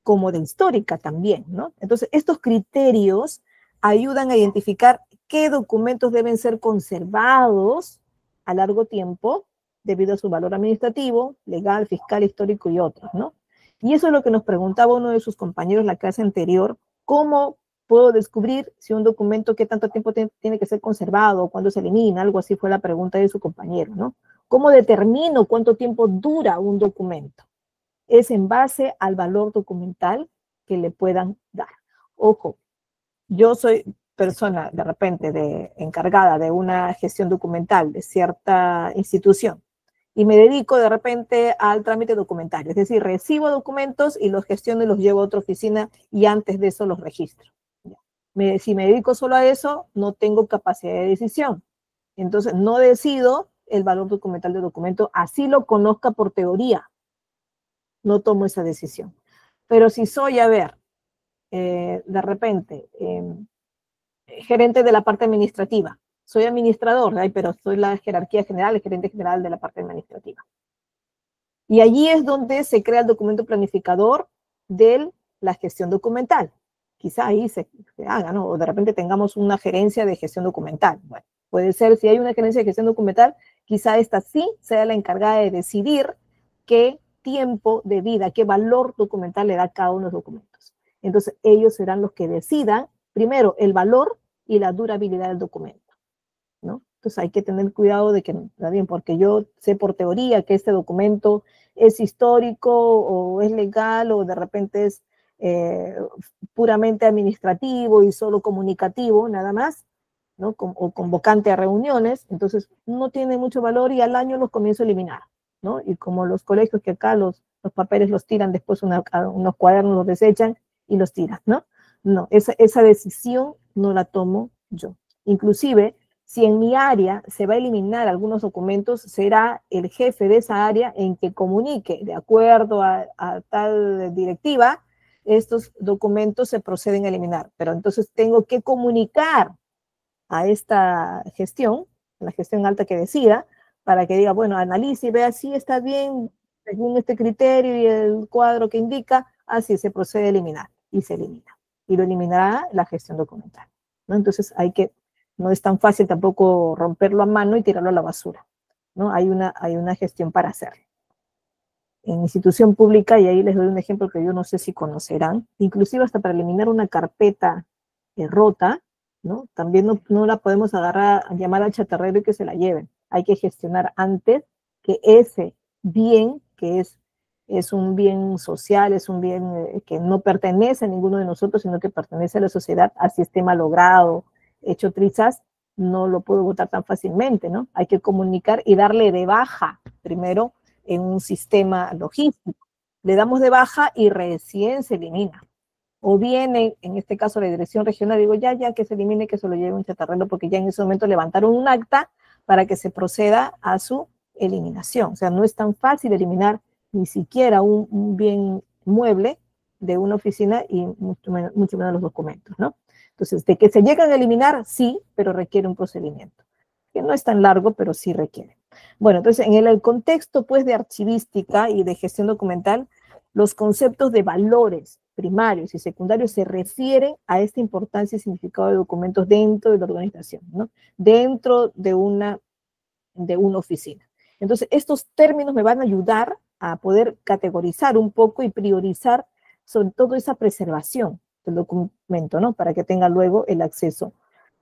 como de histórica también, ¿no? Entonces, estos criterios ayudan a identificar qué documentos deben ser conservados a largo tiempo debido a su valor administrativo, legal, fiscal, histórico y otros, ¿no? Y eso es lo que nos preguntaba uno de sus compañeros en la clase anterior, ¿cómo puedo descubrir si un documento qué tanto tiempo tiene que ser conservado, cuándo se elimina? Algo así fue la pregunta de su compañero, ¿no? ¿Cómo determino cuánto tiempo dura un documento? Es en base al valor documental que le puedan dar. Ojo, yo soy persona de repente encargada de una gestión documental de cierta institución y me dedico de repente al trámite documentario, es decir, recibo documentos y los gestiono y los llevo a otra oficina y antes de eso los registro. Si me dedico solo a eso, no tengo capacidad de decisión. Entonces, no decido el valor documental del documento, así lo conozca por teoría. No tomo esa decisión. Pero si soy, a ver, de repente, gerente de la parte administrativa, soy administrador, pero soy la jerarquía general, el gerente general de la parte administrativa. Y allí es donde se crea el documento planificador de la gestión documental. Quizá ahí se haga, ¿no? O de repente tengamos una gerencia de gestión documental. Bueno, puede ser, si hay una gerencia de gestión documental, quizá esta sí sea la encargada de decidir qué tiempo de vida, qué valor documental le da cada uno de los documentos. Entonces, ellos serán los que decidan, primero, el valor y la durabilidad del documento, ¿no? Entonces, hay que tener cuidado de que, está bien, porque yo sé por teoría que este documento es histórico o es legal o de repente es puramente administrativo y solo comunicativo, nada más, ¿no? O convocante a reuniones, entonces no tiene mucho valor y al año los comienzo a eliminar, ¿no? Y como los colegios que acá los papeles los tiran, después unos cuadernos los desechan y los tiran, ¿no? No, esa decisión no la tomo yo. Inclusive, Si en mi área se va a eliminar algunos documentos, será el jefe de esa área en que comunique, de acuerdo a tal directiva, estos documentos se proceden a eliminar. Pero entonces tengo que comunicar a esta gestión, la gestión alta que decida, para que diga, bueno, analice y vea si está bien, según este criterio y el cuadro que indica, así se procede a eliminar, y se elimina. Y lo eliminará la gestión documental, ¿no? Entonces no es tan fácil tampoco romperlo a mano y tirarlo a la basura, ¿no? Hay una gestión para hacerlo. En institución pública, y ahí les doy un ejemplo que yo no sé si conocerán, inclusive hasta para eliminar una carpeta rota, ¿no? También no la podemos agarrar, llamar al chatarrero y que se la lleven. Hay que gestionar antes que ese bien, que es un bien social, es un bien que no pertenece a ninguno de nosotros, sino que pertenece a la sociedad, así esté malogrado, hecho trizas, no lo puedo votar tan fácilmente, ¿no? Hay que comunicar y darle de baja primero en un sistema logístico. Le damos de baja y recién se elimina. O bien, en este caso, la dirección regional, digo, ya que se elimine, que se lo lleve un chatarrero, porque ya en ese momento levantaron un acta para que se proceda a su eliminación. O sea, no es tan fácil eliminar ni siquiera un bien mueble de una oficina y mucho menos los documentos, ¿no? Entonces, de que se llegan a eliminar, sí, pero requiere un procedimiento, que no es tan largo, pero sí requiere. Bueno, entonces, en el contexto, pues, de archivística y de gestión documental, los conceptos de valores primarios y secundarios se refieren a esta importancia y significado de documentos dentro de la organización, ¿no? Dentro de una oficina. Entonces, estos términos me van a ayudar a poder categorizar un poco y priorizar sobre todo esa preservación del documento, ¿no? Para que tenga luego el acceso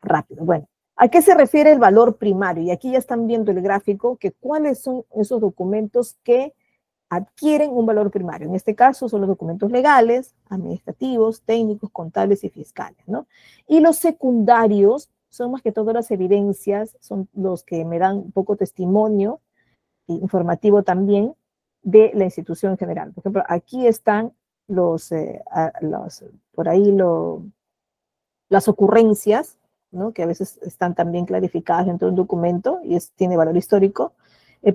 rápido. Bueno, ¿a qué se refiere el valor primario? Y aquí ya están viendo el gráfico, que cuáles son esos documentos que adquieren un valor primario. En este caso son los documentos legales, administrativos, técnicos, contables y fiscales, ¿no? Y los secundarios son más que todo las evidencias, son los que me dan un poco testimonio, informativo también, de la institución en general. Por ejemplo, aquí están por ahí las ocurrencias, ¿no? Que a veces están también clarificadas dentro de un documento y tiene valor histórico.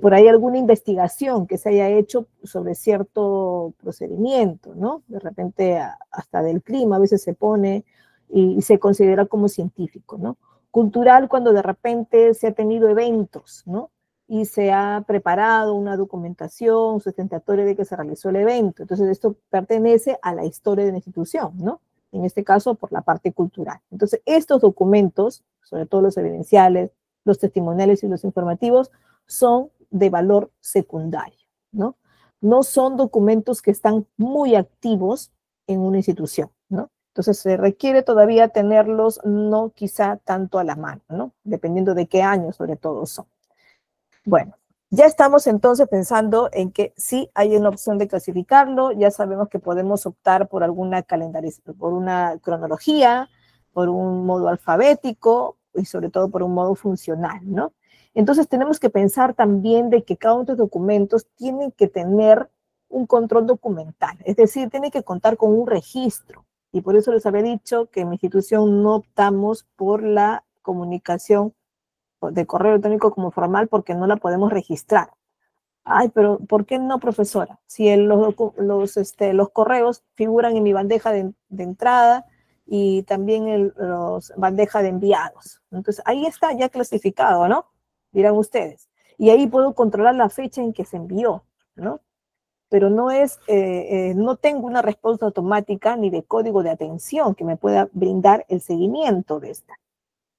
Por ahí alguna investigación que se haya hecho sobre cierto procedimiento, ¿no? De repente hasta del clima a veces se pone y se considera como científico, ¿no? Cultural, cuando de repente se ha tenido eventos, ¿no? Y se ha preparado una documentación sustentatoria de que se realizó el evento. Entonces esto pertenece a la historia de la institución, ¿no? En este caso por la parte cultural. Entonces estos documentos, sobre todo los evidenciales, los testimoniales y los informativos, son de valor secundario, ¿no? No son documentos que están muy activos en una institución, ¿no? Entonces se requiere todavía tenerlos no quizá tanto a la mano, ¿no? Dependiendo de qué año sobre todo son. Bueno, ya estamos entonces pensando en que sí hay una opción de clasificarlo, ya sabemos que podemos optar por alguna calendarización, por una cronología, por un modo alfabético y sobre todo por un modo funcional, ¿no? Entonces tenemos que pensar también de que cada uno de los documentos tiene que tener un control documental, es decir, tiene que contar con un registro. Y por eso les había dicho que en mi institución no optamos por la comunicación de correo electrónico como formal porque no la podemos registrar. Ay, pero ¿por qué no, profesora? Si los correos figuran en mi bandeja de entrada y también en los bandeja de enviados. Entonces, ahí está ya clasificado, ¿no? Dirán ustedes. Y ahí puedo controlar la fecha en que se envió, ¿no? Pero no tengo una respuesta automática ni de código de atención que me pueda brindar el seguimiento de esta.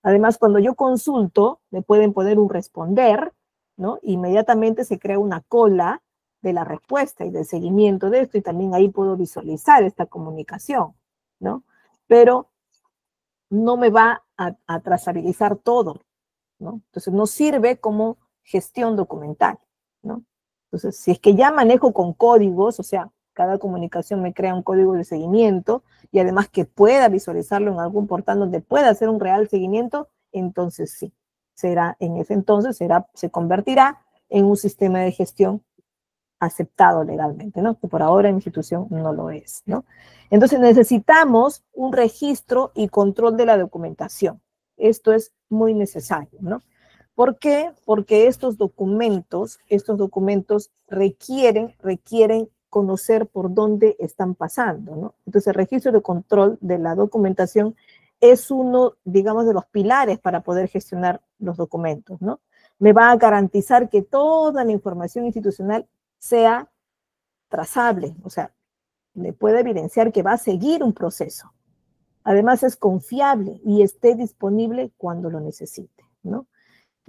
Además, cuando yo consulto, me pueden poner un responder, ¿no? Inmediatamente se crea una cola de la respuesta y del seguimiento de esto, y también ahí puedo visualizar esta comunicación, ¿no? Pero no me va a trazabilizar todo, ¿no? Entonces, no sirve como gestión documental, ¿no? Entonces, si es que ya manejo con códigos, o sea, cada comunicación me crea un código de seguimiento y además que pueda visualizarlo en algún portal donde pueda hacer un real seguimiento, entonces sí, en ese entonces se convertirá en un sistema de gestión aceptado legalmente, ¿no? Que por ahora en mi institución no lo es, ¿no? Entonces necesitamos un registro y control de la documentación. Esto es muy necesario, ¿no? ¿Por qué? Porque estos documentos requieren conocer por dónde están pasando, ¿no? Entonces, el registro de control de la documentación es uno, digamos, de los pilares para poder gestionar los documentos, ¿no? Me va a garantizar que toda la información institucional sea trazable, o sea, le puede evidenciar que va a seguir un proceso. Además, es confiable y esté disponible cuando lo necesite, ¿no?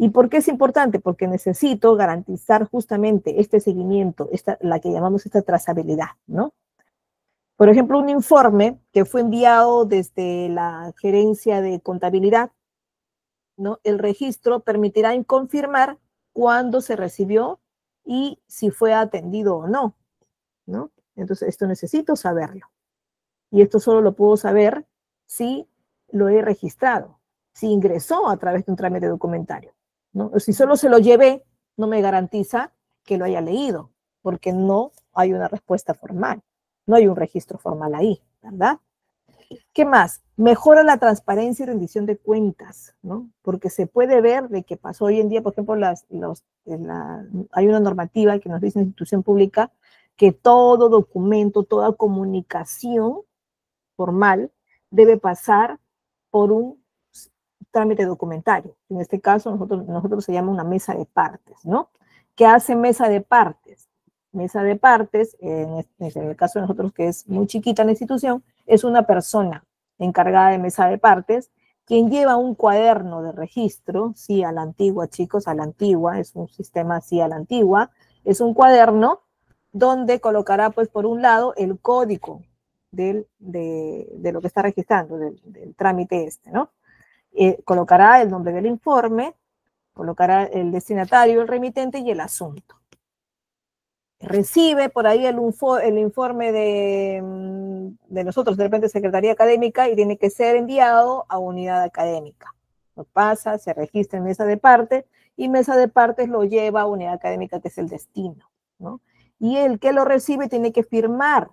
¿Y por qué es importante? Porque necesito garantizar justamente este seguimiento, la que llamamos esta trazabilidad, ¿no? Por ejemplo, un informe que fue enviado desde la gerencia de contabilidad, ¿no? El registro permitirá confirmar cuándo se recibió y si fue atendido o no, ¿no? Entonces, esto necesito saberlo. Y esto solo lo puedo saber si lo he registrado, si ingresó a través de un trámite documentario, ¿no? O si solo se lo llevé, no me garantiza que lo haya leído, porque no hay una respuesta formal, no hay un registro formal ahí, ¿verdad? ¿Qué más? Mejora la transparencia y rendición de cuentas, ¿no? Porque se puede ver de qué pasó hoy en día, por ejemplo, hay una normativa que nos dice en institución pública que todo documento, toda comunicación formal debe pasar por un trámite documentario. En este caso, nosotros se llama una mesa de partes, ¿no? ¿Qué hace mesa de partes? Mesa de partes, en el caso de nosotros, que es muy chiquita la institución, es una persona encargada de mesa de partes, quien lleva un cuaderno de registro, sí, a la antigua, chicos, a la antigua, es un sistema así a la antigua, es un cuaderno donde colocará, pues, por un lado, el código de lo que está registrando, del trámite este, ¿no? Colocará el nombre del informe, colocará el destinatario, el remitente y el asunto. Recibe por ahí el informe de nosotros, de repente Secretaría Académica, y tiene que ser enviado a unidad académica. Lo pasa, se registra en mesa de partes, y mesa de partes lo lleva a unidad académica, que es el destino, ¿no? Y el que lo recibe tiene que firmar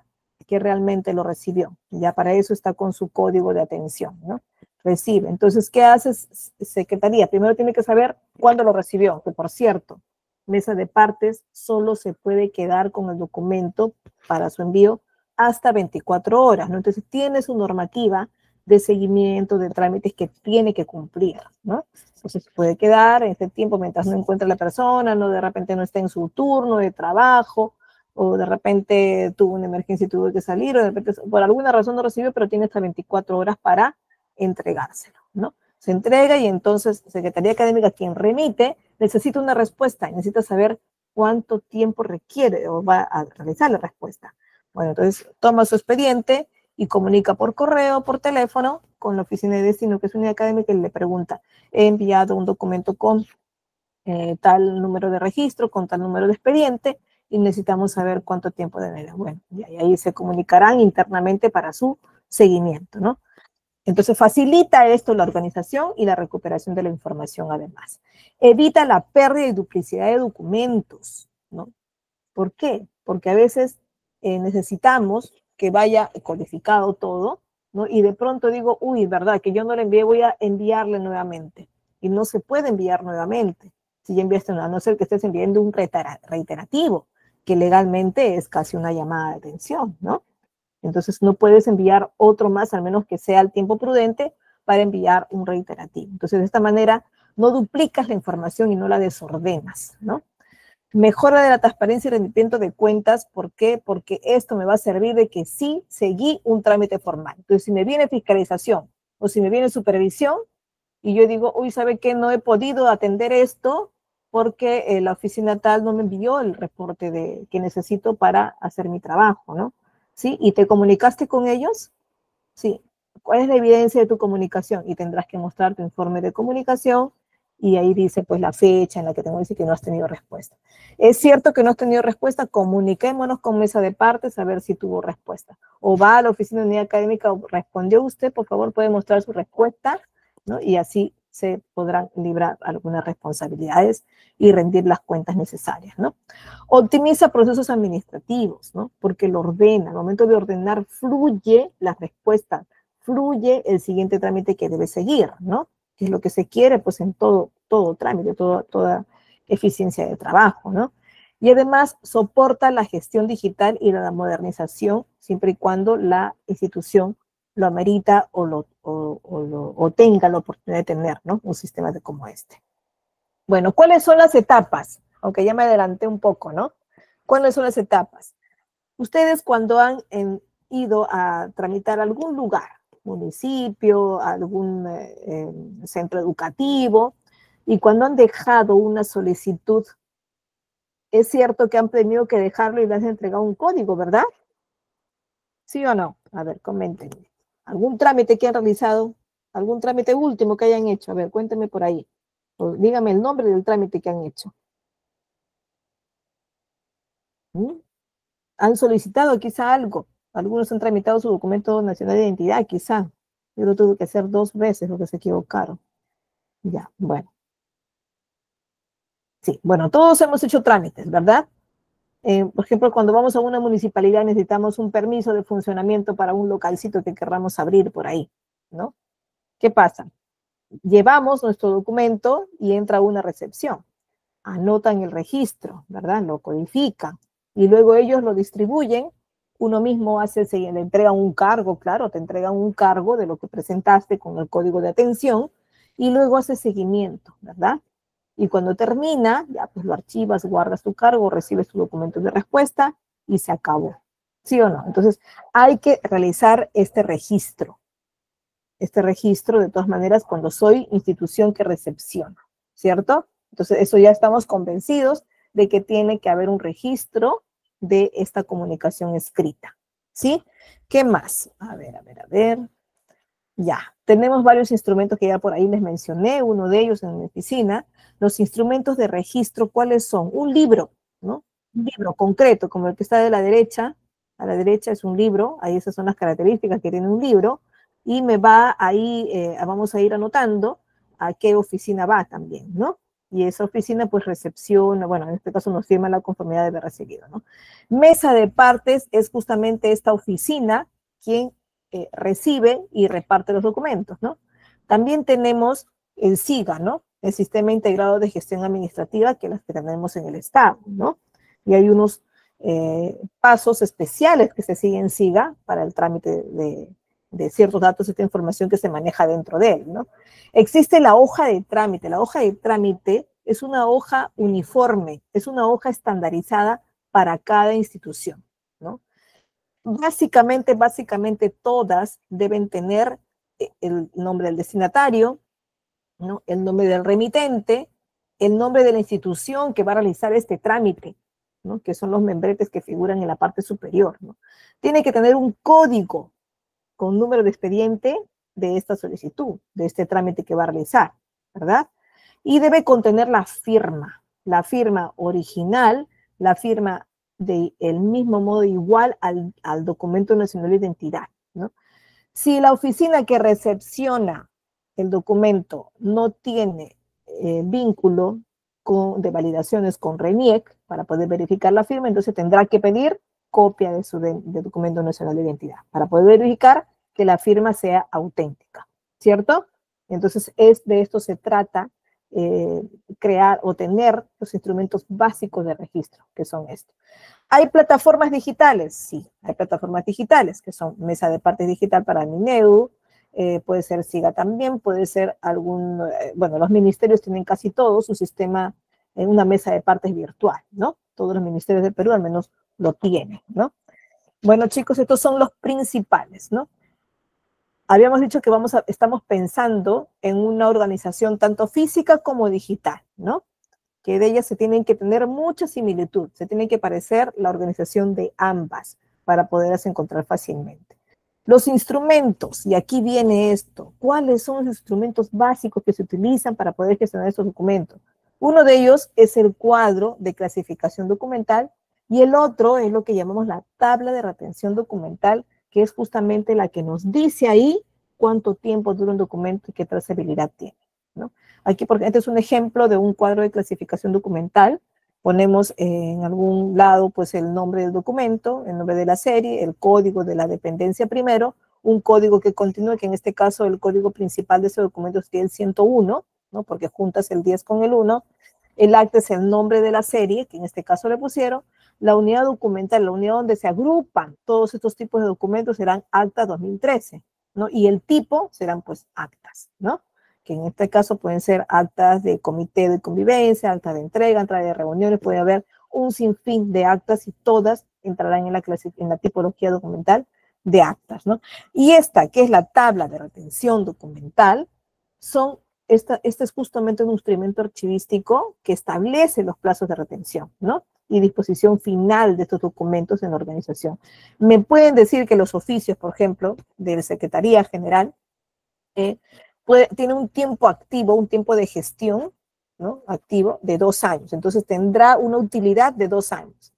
que realmente lo recibió. Ya para eso está con su código de atención, ¿no? Recibe. Entonces, ¿qué hace Secretaría? Primero tiene que saber cuándo lo recibió, que por cierto, mesa de partes solo se puede quedar con el documento para su envío hasta 24 horas, ¿no? Entonces tiene su normativa de seguimiento de trámites que tiene que cumplir, ¿no? Entonces puede quedar en ese tiempo mientras no encuentre la persona, no de repente no está en su turno de trabajo, o de repente tuvo una emergencia y tuvo que salir, o de repente por alguna razón no recibió, pero tiene hasta 24 horas para entregárselo, ¿no? Se entrega y entonces Secretaría Académica, quien remite, necesita una respuesta y necesita saber cuánto tiempo requiere o va a realizar la respuesta. Bueno, entonces toma su expediente y comunica por correo, por teléfono, con la oficina de destino, que es unidad académica, y le pregunta: he enviado un documento con tal número de registro, con tal número de expediente, y necesitamos saber cuánto tiempo debe. Bueno, y ahí se comunicarán internamente para su seguimiento, ¿no? Entonces facilita esto la organización y la recuperación de la información además. Evita la pérdida y duplicidad de documentos, ¿no? ¿Por qué? Porque a veces necesitamos que vaya codificado todo, ¿no? Y de pronto digo, uy, verdad, que yo no le envié, voy a enviarle nuevamente. Y no se puede enviar nuevamente. Si ya enviaste a no ser que estés enviando un reiterativo, que legalmente es casi una llamada de atención, ¿no? Entonces no puedes enviar otro más, al menos que sea el tiempo prudente para enviar un reiterativo. Entonces de esta manera no duplicas la información y no la desordenas, ¿no? Mejora de la transparencia y rendimiento de cuentas. ¿Por qué? Porque esto me va a servir de que sí seguí un trámite formal. Entonces, si me viene fiscalización o si me viene supervisión y yo digo, uy, ¿sabe qué? No he podido atender esto porque la oficina tal no me envió el reporte que necesito para hacer mi trabajo, ¿no? ¿Sí? ¿Y te comunicaste con ellos? Sí. ¿Cuál es la evidencia de tu comunicación? Y tendrás que mostrar tu informe de comunicación, y ahí dice pues la fecha en la que tengo que decir que no has tenido respuesta. Es cierto que no has tenido respuesta, comuniquémonos con mesa de partes a ver si tuvo respuesta. O va a la oficina de unidad académica, o respondió usted, por favor puede mostrar su respuesta, ¿no? Y así se podrán librar algunas responsabilidades y rendir las cuentas necesarias, ¿no? Optimiza procesos administrativos, ¿no? Porque lo ordena. Al momento de ordenar, fluye la respuesta, fluye el siguiente trámite que debe seguir, ¿no? que es lo que se quiere pues en todo trámite, toda eficiencia de trabajo, ¿no? Y además soporta la gestión digital y la modernización siempre y cuando la institución lo amerita o tenga la oportunidad de tener, ¿no? Un sistema como este. Bueno, ¿cuáles son las etapas? Aunque ya me adelanté un poco, ¿no? ¿Cuáles son las etapas? Ustedes cuando han ido a tramitar algún lugar, municipio, algún centro educativo, y cuando han dejado una solicitud, es cierto que han tenido que dejarlo y les han entregado un código, ¿verdad? ¿Sí o no? A ver, coméntenme. ¿Algún trámite que han realizado? ¿Algún trámite último que hayan hecho? A ver, cuéntenme por ahí. O dígame el nombre del trámite que han hecho. ¿Mm? ¿Han solicitado quizá algo? Algunos han tramitado su documento nacional de identidad, quizá. Yo lo tuve que hacer 2 veces porque se equivocaron. Ya, bueno. Sí, bueno, todos hemos hecho trámites, ¿verdad? Por ejemplo, cuando vamos a una municipalidad necesitamos un permiso de funcionamiento para un localcito que querramos abrir por ahí, ¿no? ¿Qué pasa? Llevamos nuestro documento y entra una recepción. Anotan el registro, ¿verdad? Lo codifican y luego ellos lo distribuyen. Uno mismo le entregan un cargo, claro, te entregan un cargo de lo que presentaste con el código de atención y luego hace seguimiento, ¿verdad? Y cuando termina, ya pues lo archivas, guardas tu cargo, recibes tu documento de respuesta y se acabó. ¿Sí o no? Entonces, hay que realizar este registro. Este registro, de todas maneras, cuando soy institución que recepciona, ¿cierto? Entonces, eso ya estamos convencidos de que tiene que haber un registro de esta comunicación escrita, ¿sí? ¿Qué más? A ver. Ya, tenemos varios instrumentos que ya por ahí les mencioné, uno de ellos en mi oficina. Los instrumentos de registro, ¿cuáles son? Un libro, ¿no? Un libro concreto, como el que está de la derecha. A la derecha es un libro, ahí esas son las características que tiene un libro, y me va ahí, vamos a ir anotando a qué oficina va también, ¿no? Y esa oficina pues recepciona, bueno, en este caso nos firma la conformidad de recibido, ¿no? Mesa de partes es justamente esta oficina quien recibe y reparte los documentos, ¿no? También tenemos el SIGA, ¿no? El Sistema Integrado de Gestión Administrativa, que es las que tenemos en el Estado, ¿no? Y hay unos pasos especiales que se siguen en SIGA para el trámite de ciertos datos, esta información que se maneja dentro de él, ¿no? Existe la hoja de trámite. La hoja de trámite es una hoja uniforme, es una hoja estandarizada para cada institución, ¿no? Básicamente todas deben tener el nombre del destinatario, ¿no? El nombre del remitente, el nombre de la institución que va a realizar este trámite, ¿no? Que son los membretes que figuran en la parte superior, ¿no? Tiene que tener un código con número de expediente de esta solicitud, de este trámite que va a realizar, ¿verdad? Y debe contener la firma original, la firma del mismo modo igual al documento nacional de identidad, ¿no? Si la oficina que recepciona el documento no tiene vínculo de validaciones con RENIEC para poder verificar la firma, entonces tendrá que pedir copia de su documento nacional de identidad para poder verificar que la firma sea auténtica, ¿cierto? Entonces, de esto se trata, crear o tener los instrumentos básicos de registro, que son estos. ¿Hay plataformas digitales? Sí, hay plataformas digitales, que son Mesa de Partes Digital para Minedu, puede ser SIGA también, puede ser bueno, los ministerios tienen casi todos su sistema en una mesa de partes virtual, ¿no? Todos los ministerios de Perú al menos lo tienen, ¿no? Bueno, chicos, estos son los principales, ¿no? Habíamos dicho que estamos pensando en una organización tanto física como digital, ¿no? Que de ellas se tienen que tener mucha similitud, se tiene que parecer la organización de ambas para poderlas encontrar fácilmente. Los instrumentos, y aquí viene esto, ¿cuáles son los instrumentos básicos que se utilizan para poder gestionar estos documentos? Uno de ellos es el cuadro de clasificación documental y el otro es lo que llamamos la tabla de retención documental, que es justamente la que nos dice ahí cuánto tiempo dura un documento y qué trazabilidad tiene, ¿no? Aquí, porque este es un ejemplo de un cuadro de clasificación documental. Ponemos en algún lado pues el nombre del documento, el nombre de la serie, el código de la dependencia primero, un código que continúe, que en este caso el código principal de ese documento sería el 101, ¿no? Porque juntas el 10 con el 1. El acta es el nombre de la serie, que en este caso le pusieron. La unidad documental, la unidad donde se agrupan todos estos tipos de documentos serán acta 2013, ¿no? Y el tipo serán pues actas, ¿no? Que en este caso pueden ser actas de comité de convivencia, actas de entrega, actas de reuniones, puede haber un sinfín de actas y todas entrarán en la tipología documental de actas, ¿no? Y esta, que es la tabla de retención documental, este es justamente un instrumento archivístico que establece los plazos de retención, ¿no? Y disposición final de estos documentos en la organización. Me pueden decir que los oficios, por ejemplo, de la Secretaría General, tiene un tiempo activo, un tiempo de gestión, ¿no? Activo de 2 años. Entonces tendrá una utilidad de 2 años.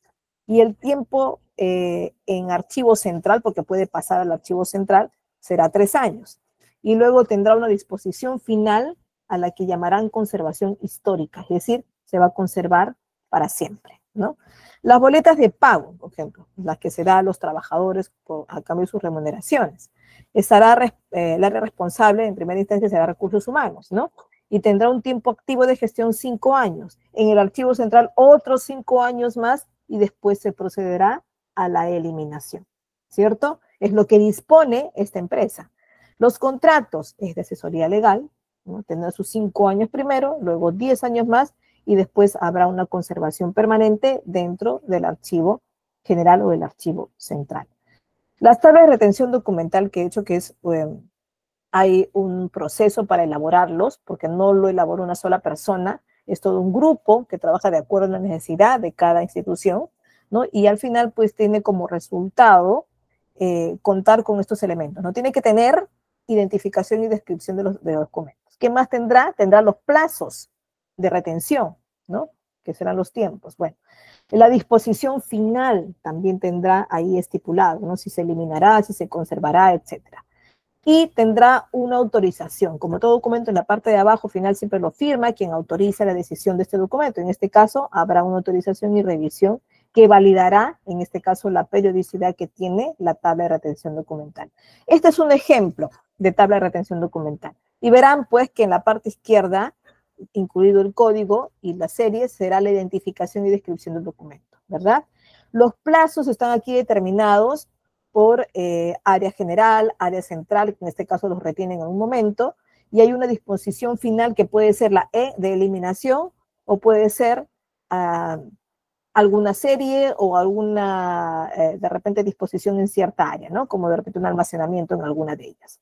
Y el tiempo en archivo central, porque puede pasar al archivo central, será 3 años. Y luego tendrá una disposición final a la que llamarán conservación histórica, es decir, se va a conservar para siempre, ¿no? Las boletas de pago, por ejemplo, las que se da a los trabajadores a cambio de sus remuneraciones. Estará el área responsable, en primera instancia, será recursos humanos, ¿no? Y tendrá un tiempo activo de gestión 5 años. En el archivo central, otros 5 años más, y después se procederá a la eliminación, ¿cierto? Es lo que dispone esta empresa. Los contratos es de asesoría legal, ¿no? Tendrá sus 5 años primero, luego 10 años más, y después habrá una conservación permanente dentro del archivo general o del archivo central. Las tablas de retención documental que he hecho, que es, hay un proceso para elaborarlos, porque no lo elabora una sola persona, es todo un grupo que trabaja de acuerdo a la necesidad de cada institución, ¿no? Y al final, pues, tiene como resultado contar con estos elementos, ¿no? Tiene que tener identificación y descripción de los documentos. ¿Qué más tendrá? Tendrá los plazos de retención, ¿no? Que serán los tiempos. Bueno, la disposición final también tendrá ahí estipulado, ¿no? Si se eliminará, si se conservará, etcétera. Y tendrá una autorización. Como todo documento, en la parte de abajo final siempre lo firma quien autoriza la decisión de este documento. En este caso, habrá una autorización y revisión que validará, en este caso, la periodicidad que tiene la tabla de retención documental. Este es un ejemplo de tabla de retención documental. Y verán, pues, que en la parte izquierda, incluido el código y la serie, será la identificación y descripción del documento, ¿verdad? Los plazos están aquí determinados por área general, área central, que en este caso los retienen en un momento, y hay una disposición final que puede ser la E de eliminación, o puede ser alguna serie o alguna, de repente, disposición en cierta área, ¿no? Como de repente un almacenamiento en alguna de ellas.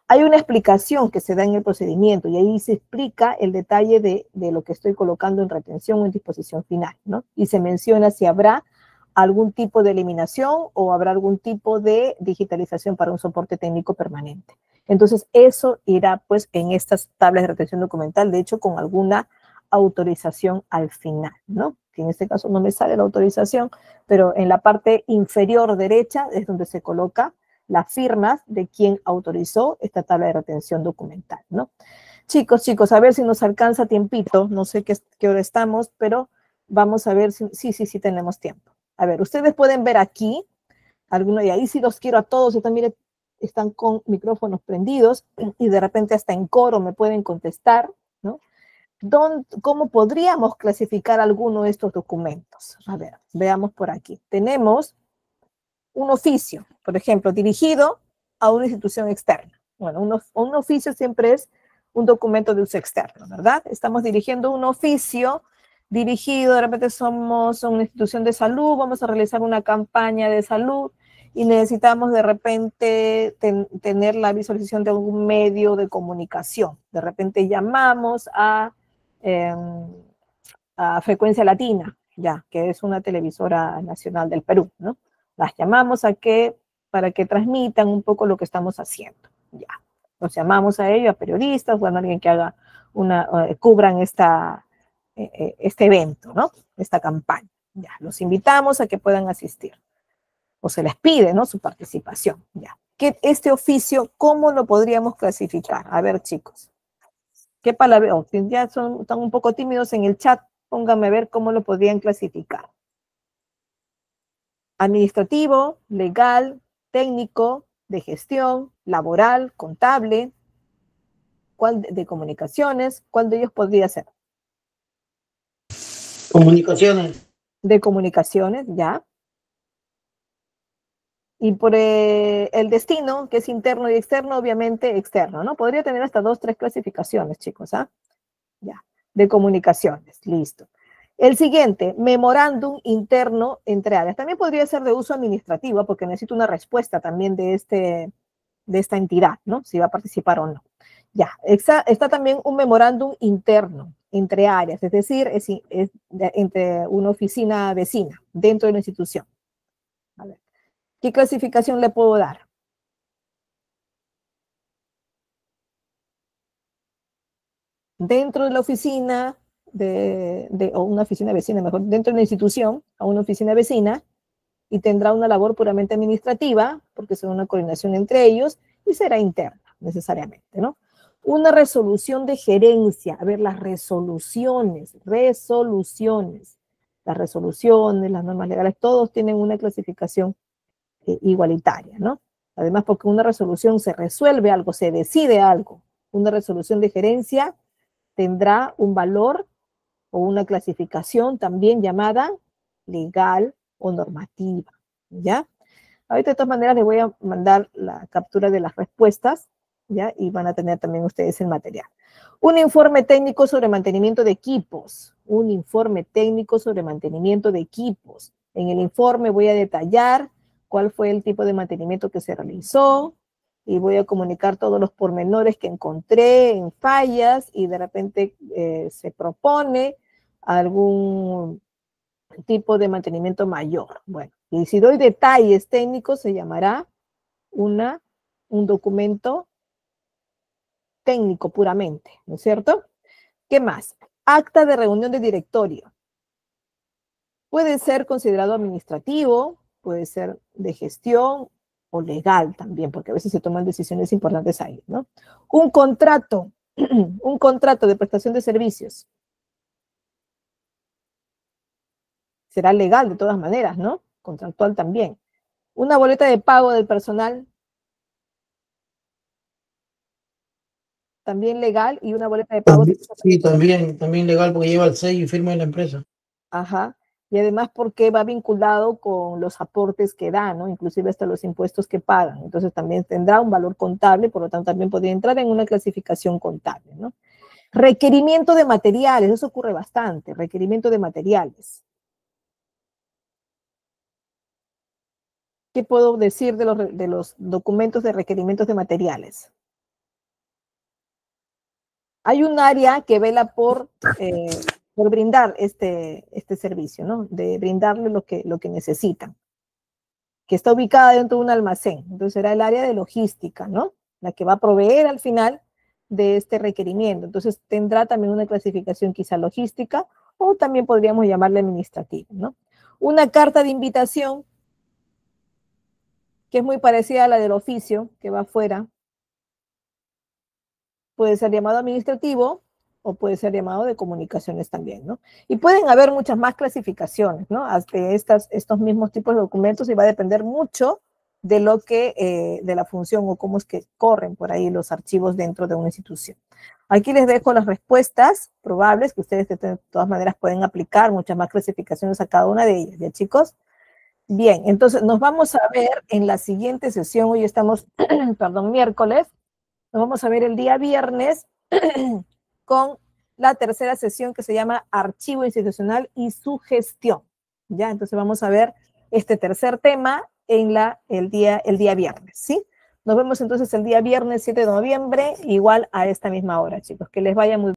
Hay una explicación que se da en el procedimiento y ahí se explica el detalle de lo que estoy colocando en retención o en disposición final, ¿no? Y se menciona si habrá algún tipo de eliminación o habrá algún tipo de digitalización para un soporte técnico permanente. Entonces, eso irá pues en estas tablas de retención documental, de hecho, con alguna autorización al final, ¿no? Que en este caso no me sale la autorización, pero en la parte inferior derecha es donde se coloca las firmas de quien autorizó esta tabla de retención documental, ¿no? Chicos, a ver si nos alcanza tiempito, no sé qué hora estamos, pero vamos a ver si sí tenemos tiempo. A ver, ustedes pueden ver aquí, algunos, y ahí sí los quiero a todos, también están con micrófonos prendidos y de repente hasta en coro me pueden contestar, ¿no? ¿Cómo podríamos clasificar alguno de estos documentos? A ver, veamos por aquí. Tenemos un oficio, por ejemplo, dirigido a una institución externa. Bueno, un oficio siempre es un documento de uso externo, ¿verdad? Estamos dirigiendo un oficio dirigido, de repente somos una institución de salud, vamos a realizar una campaña de salud y necesitamos de repente tener la visualización de algún medio de comunicación. De repente llamamos a Frecuencia Latina, ya, que es una televisora nacional del Perú, ¿no? Las llamamos para que transmitan un poco lo que estamos haciendo, ya. Los llamamos a ellos, a periodistas, bueno, alguien que haga cubran este evento, ¿no? Esta campaña, ya. Los invitamos a que puedan asistir. O se les pide, ¿no? Su participación, ya. Este oficio, ¿cómo lo podríamos clasificar? A ver, chicos. ¿Qué palabra? Oh, ya están un poco tímidos en el chat, pónganme a ver cómo lo podrían clasificar. Administrativo, legal, técnico, de gestión, laboral, contable, ¿cuál de comunicaciones? ¿Cuál de ellos podría ser? Comunicaciones. De comunicaciones, ya. Y por el destino, que es interno y externo, obviamente externo, ¿no? Podría tener hasta 2, 3 clasificaciones, chicos, ¿ah? Ya, de comunicaciones, listo. El siguiente, memorándum interno entre áreas. También podría ser de uso administrativo, porque necesito una respuesta también de esta entidad, ¿no? Si va a participar o no. Ya, está también un memorándum interno entre áreas, es decir, entre una oficina vecina dentro de la institución. A ver, ¿qué clasificación le puedo dar? Dentro de la oficina, o una oficina vecina, mejor, dentro de la institución, a una oficina vecina, y tendrá una labor puramente administrativa, porque será una coordinación entre ellos, y será interna, necesariamente, ¿no? Una resolución de gerencia, a ver, las resoluciones, las normas legales, todos tienen una clasificación igualitaria, ¿no? Además, porque una resolución se resuelve algo, se decide algo. Una resolución de gerencia tendrá un valor o una clasificación también llamada legal o normativa, ¿ya? Ahorita de todas maneras les voy a mandar la captura de las respuestas, ¿ya? Y van a tener también ustedes el material. Un informe técnico sobre mantenimiento de equipos. Un informe técnico sobre mantenimiento de equipos. En el informe voy a detallar cuál fue el tipo de mantenimiento que se realizó y voy a comunicar todos los pormenores que encontré en fallas y de repente se propone algún tipo de mantenimiento mayor. Bueno, y si doy detalles técnicos se llamará un documento técnico puramente, ¿no es cierto? ¿Qué más? Acta de reunión de directorio. Puede ser considerado administrativo, puede ser de gestión o legal también, porque a veces se toman decisiones importantes ahí, ¿no? Un contrato, un contrato de prestación de servicios. Será legal de todas maneras, ¿no? Contractual también. Una boleta de pago del personal, también legal, y una boleta de pago. Sí, también legal porque lleva el sello y firma de la empresa. Ajá. Y además porque va vinculado con los aportes que da, ¿no? Inclusive hasta los impuestos que pagan. Entonces también tendrá un valor contable, por lo tanto también podría entrar en una clasificación contable, ¿no? Requerimiento de materiales, eso ocurre bastante, requerimiento de materiales. ¿Qué puedo decir de los documentos de requerimientos de materiales? Hay un área que vela por brindar este servicio, ¿no? De brindarle lo que necesitan, que está ubicada dentro de un almacén. Entonces será el área de logística, ¿no? La que va a proveer al final de este requerimiento. Entonces tendrá también una clasificación quizá logística o también podríamos llamarle administrativa, ¿no? Una carta de invitación que es muy parecida a la del oficio que va afuera. Puede ser llamado administrativo o puede ser llamado de comunicaciones también, ¿no? Y pueden haber muchas más clasificaciones, ¿no? Hasta estos mismos tipos de documentos y va a depender mucho de lo que, de la función o cómo es que corren por ahí los archivos dentro de una institución. Aquí les dejo las respuestas probables que ustedes de todas maneras pueden aplicar muchas más clasificaciones a cada una de ellas, ¿ya chicos? Bien, entonces nos vamos a ver en la siguiente sesión, hoy estamos, perdón, miércoles, nos vamos a ver el día viernes con la tercera sesión que se llama Archivo Institucional y su gestión. ¿Ya? Entonces vamos a ver este tercer tema en el día viernes, ¿sí? Nos vemos entonces el día viernes 7 de noviembre, igual a esta misma hora, chicos. Que les vaya muy bien.